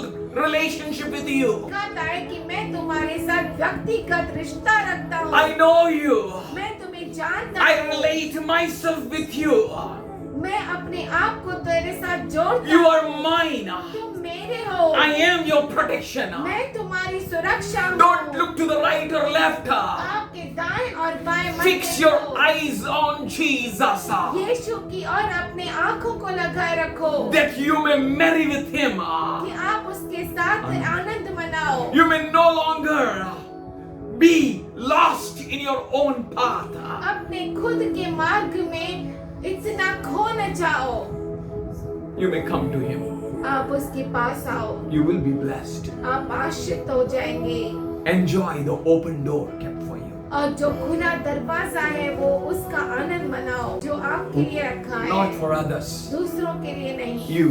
C: relationship with you.
B: कहता है कि मैं तुम्हारे साथ व्यक्तिगत रिश्ता रखता हूँ।
C: I know you.
B: मैं तुम्हें जानता
C: I
B: हूँ।
C: relate myself with you.
B: मैं अपने आप को तेरे साथ जोड़ता
C: You
B: हूँ।
C: are mine.
B: तुम मेरे हो।
C: I am your protection.
B: मैं तुम्हारी सुरक्षा हूँ।
C: Don't look to the right or left.
B: आपके दाएं और बाएं मत
C: Fix your
B: देखो।
C: eyes on Jesus.
B: यीशु की और अपने आंखों को लगाए रखो
C: That you may marry with Him.
B: कि आप उसके साथ आनंद मनाओ।
C: You may no longer be lost in your own path.
B: अपने खुद के मार्ग में इतना खो न जाओ।
C: You may come to Him.
B: आप उसके पास आओ,
C: You will be blessed.
B: आप आश्रित हो जाएंगे।
C: Enjoy the open door kept for you.
B: और जो खुला दरवाजा है वो उसका आनंद मनाओ जो आपके लिए रखा है,
C: Not for others.
B: दूसरों के लिए नहीं।
C: You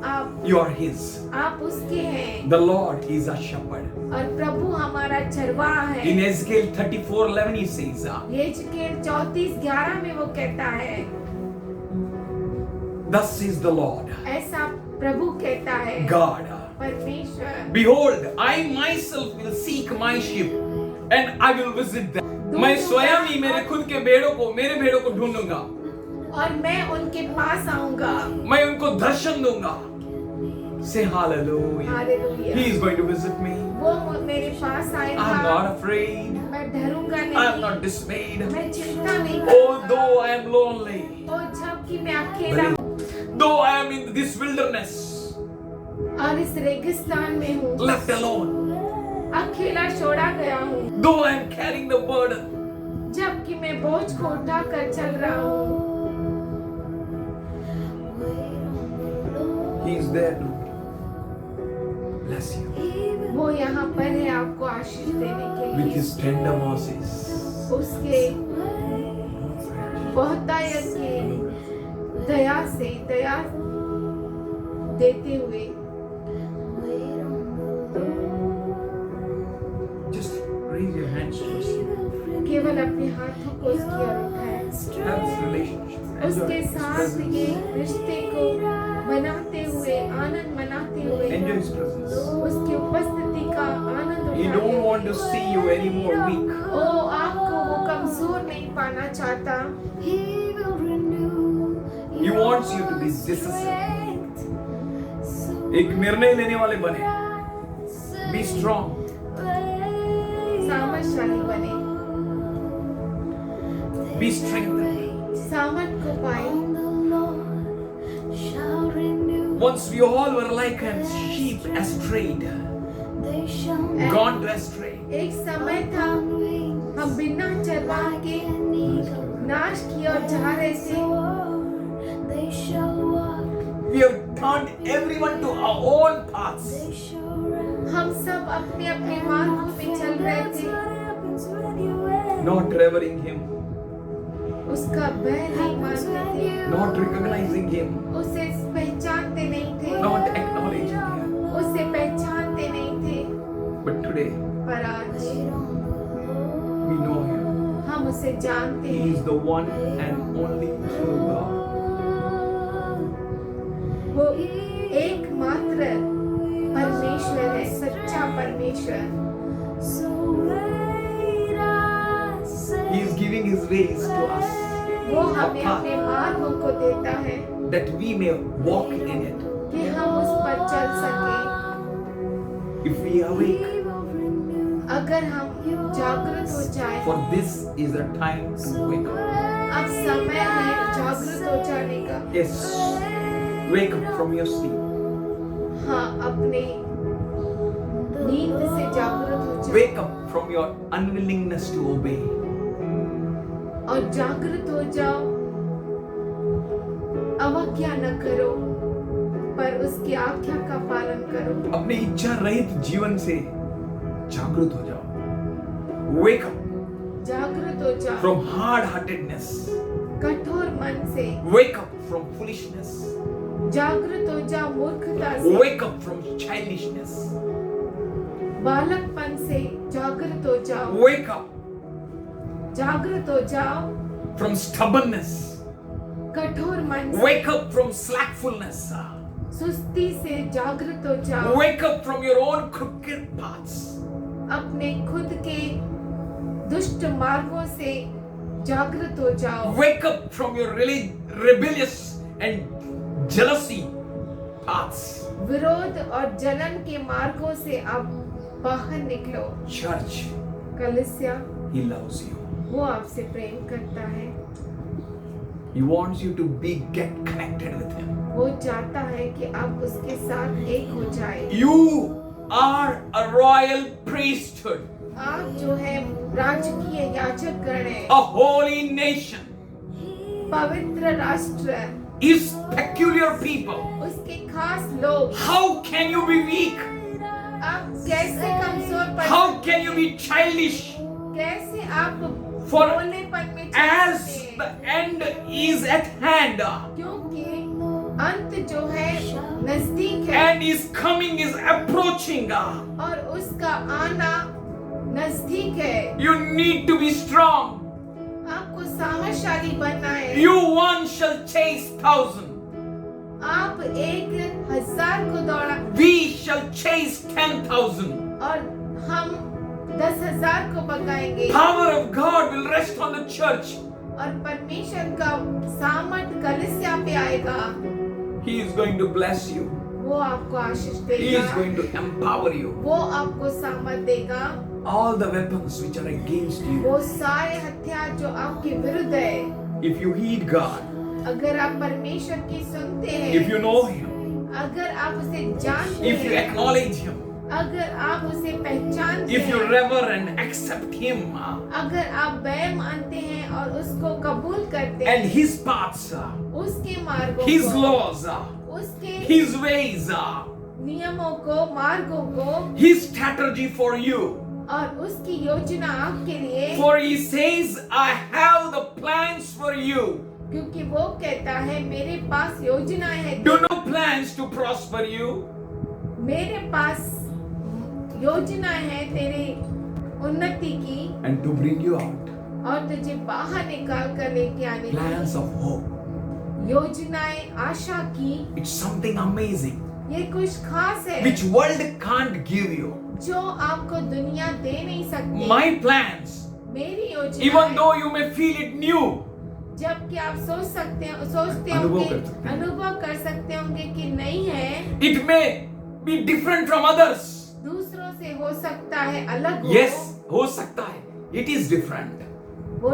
B: आप
C: are His.
B: आप उसके हैं
C: The Lord is a shepherd.
B: और प्रभु हमारा चरवाहा है।
C: In Ezekiel 34:11 he says,
B: यहेजकेल 34:11 में वो कहता है,
C: Thus says the Lord,
B: ऐसा प्रभु कहता है,
C: God,
B: परमेश्वर,
C: behold, I myself will seek my sheep and I will visit them. मैं स्वयं ही मेरे खुद के मेरे भेड़ों को ढूंढूंगा,
B: और मैं उनके पास आऊंगा।
C: मैं उनको दर्शन दूंगा। Say hallelujah.
B: Hallelujah.
C: He is going to visit me.
B: वो मेरे पास
C: I'm
B: आएगा।
C: not afraid.
B: मैं डरूंगा
C: I'm
B: नहीं,
C: not dismayed.
B: मैं चिंता नहीं करूंगा।
C: Although I am lonely,
B: और जबकि मैं अकेला हूँ
C: though I am in this wilderness,
B: और इस रेगिस्तान में हूँ,
C: left alone,
B: अकेला छोड़ा गया हूँ,
C: though I am carrying the burden,
B: जबकि मैं बोझ को उठाकर चल रहा हूँ,
C: He is there to bless you.
B: वो यहाँ पर है आपको आशीष देने के
C: with
B: लिए,
C: his tender mercies.
B: उसके बहुतायत के दया से दया देते हुए
C: Just raise your hands towards him.
B: केवल अपने हाथों को उसकी ओर उठाएं।
C: Have this relationship. Enjoy
B: उसके
C: his
B: साथ
C: presence.
B: ये रिश्ते को बनाते हुए, आनंद मनाते हुए,
C: Enjoy his presence.
B: उसकी उपस्थिति का आनंद
C: He
B: उठाते
C: don't want
B: हुए।
C: to see you anymore weak.
B: ओ आपको वो कमजोर नहीं पाना चाहता।
C: He wants you to be decisive. एक निर्णय लेने वाले बने. Be strong.
B: सामर्थशाली बने,
C: Be strengthened.
B: सामर्थ को पाए।
C: Once we all were like as sheep astrayed, gone to astray.
B: एक समय था हम बिना चरवा के नाश की ओर जा रहे थे।
C: We have turned everyone to our own paths.
B: हम सब अपने अपने मार्गों में चल रहे थे,
C: Not revering him,
B: उसका भय नहीं मानते थे,
C: not recognizing him,
B: उसे पहचानते नहीं थे,
C: not acknowledging him.
B: उसे पहचानते नहीं थे।
C: But today
B: पर आज
C: we know him.
B: हम उसे जानते
C: He
B: हैं।
C: is the one and only true God.
B: वो एकमात्र परमेश्वर है, सच्चा परमेश्वर।
C: He is giving his ways to us,
B: वो हमें अपने मार्गों को देता है
C: that we may walk in it.
B: कि हम उस पर चल सके।
C: If we awake,
B: अगर हम जागृत हो जाए,
C: for this is the time to wake up.
B: अब समय है जागृत हो जाने का।
C: Yes, wake up from your sleep.
B: हाँ, अपने नींद से जागृत हो जाए
C: Wake up from your unwillingness to obey.
B: और जागृत हो जाओ। अवज्ञा न करो, पर उसकी आज्ञा का पालन करो।
C: अपने इच्छा रहित जीवन से जागृत हो जाओ. Wake up
B: जागृत हो जाओ
C: from hard-heartedness.
B: कठोर मन से।
C: Wake up from foolishness.
B: जागृत हो जाओ मूर्खता से,
C: Wake up from childishness.
B: बालकपन से। जागृत हो जाओ,
C: Wake up
B: जागृत हो जाओ
C: from stubbornness.
B: कठोर मन से।
C: Wake up from slackfulness.
B: सुस्ती से जागृत हो जाओ।
C: Wake up from your own crooked paths.
B: अपने खुद के दुष्ट मार्गों से जागृत हो जाओ।
C: Wake up from your rebellious and jealousy paths.
B: विरोध और जलन के मार्गों से अब बाहर निकलो।
C: Church,
B: कलीसिया,
C: he loves you.
B: वो आपसे प्रेम करता है।
C: He wants you to get connected with him.
B: वो चाहता है कि आप उसके साथ एक हो जाए।
C: You are a royal priesthood,
B: आप जो है राजकीय याजक गण है,
C: a holy nation,
B: पवित्र राष्ट्र,
C: his peculiar people.
B: उसके खास लोग।
C: How can you be weak?
B: आप कैसे कमजोर पड़
C: How
B: सकते
C: can you
B: हैं?
C: be childish?
B: कैसे आप
C: For
B: भोलेपन में चल
C: as
B: सकते
C: the
B: हैं?
C: end is at hand
B: क्योंकि अंत जो है नजदीक है
C: and his coming is approaching,
B: और उसका आना नजदीक है।
C: you need to be strong.
B: आपको सामर्थशाली बनना है।
C: You one shall chase 1,000.
B: आप 1,000 को दौड़ा
C: We shall chase 10,000.
B: और हम 10,000 को भगाएंगे।
C: Power of God will rest on the church.
B: और परमेश्वर का सामर्थ कलीसिया पे आएगा।
C: He is going to bless you.
B: वो आपको आशीष
C: He is
B: देगा,
C: going to empower you.
B: वो आपको सामर्थ देगा।
C: All the weapons which are against you,
B: वो सारे हथियार जो आपके विरुद्ध है,
C: if you heed God,
B: अगर आप परमेश्वर की सुनते हैं,
C: if you know him,
B: अगर आप उसे जानते
C: if you
B: हैं,
C: acknowledge him,
B: अगर आप उसे पहचानते
C: if you
B: हैं,
C: rever and accept him
B: अगर आप वह मानते हैं और उसको कबूल करते
C: and
B: हैं,
C: his paths,
B: उसके मार्गों
C: his
B: को,
C: laws,
B: उसके
C: his ways,
B: नियमों को, मार्गों को,
C: his strategy for you,
B: और उसकी योजना आपके लिए,
C: For he says, I have the plans for you.
B: क्योंकि वो कहता है मेरे पास योजनाएं हैं,
C: Do no plans to prosper you.
B: मेरे पास योजनाएं हैं तेरे उन्नति की
C: And to bring you out.
B: और तुझे बाहर निकाल कर लेके आने
C: Plans
B: की,
C: of hope.
B: योजनाएं आशा की।
C: It's something amazing.
B: ये कुछ खास है
C: Which world can't give you.
B: जो आपको दुनिया दे नहीं सकती।
C: My plans.
B: मेरी योजना,
C: Even though you may feel it new.
B: जबकि आप सोचते
C: अनुभव
B: होंगे,
C: कर सकते हैं।
B: अनुभव कर सकते होंगे कि नहीं है,
C: It may be different from others.
B: दूसरों से हो सकता है अलग हो।
C: Yes, हो सकता है. It is different.
B: वो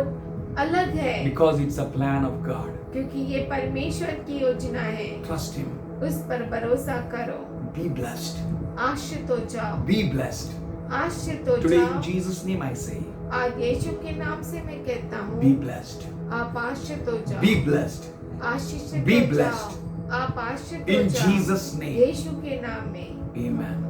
B: अलग है
C: Because it's a plan of God.
B: क्योंकि ये परमेश्वर की योजना है।
C: Trust Him.
B: उस पर भरोसा करो,
C: Be blessed.
B: आश्रित हो जाओ,
C: Be blessed.
B: आश्रित हो
C: Today in
B: जाओ।
C: Jesus' name I say,
B: आज यीशु के नाम से मैं कहता
C: be
B: हूँ,
C: blessed.
B: आप आश्रित हो जाओ,
C: Be blessed.
B: आशीषित
C: Be
B: हो
C: blessed.
B: जाओ, आप आश्रित हो
C: In
B: जाओ,
C: Jesus' name.
B: यीशु के नाम में।
C: Amen.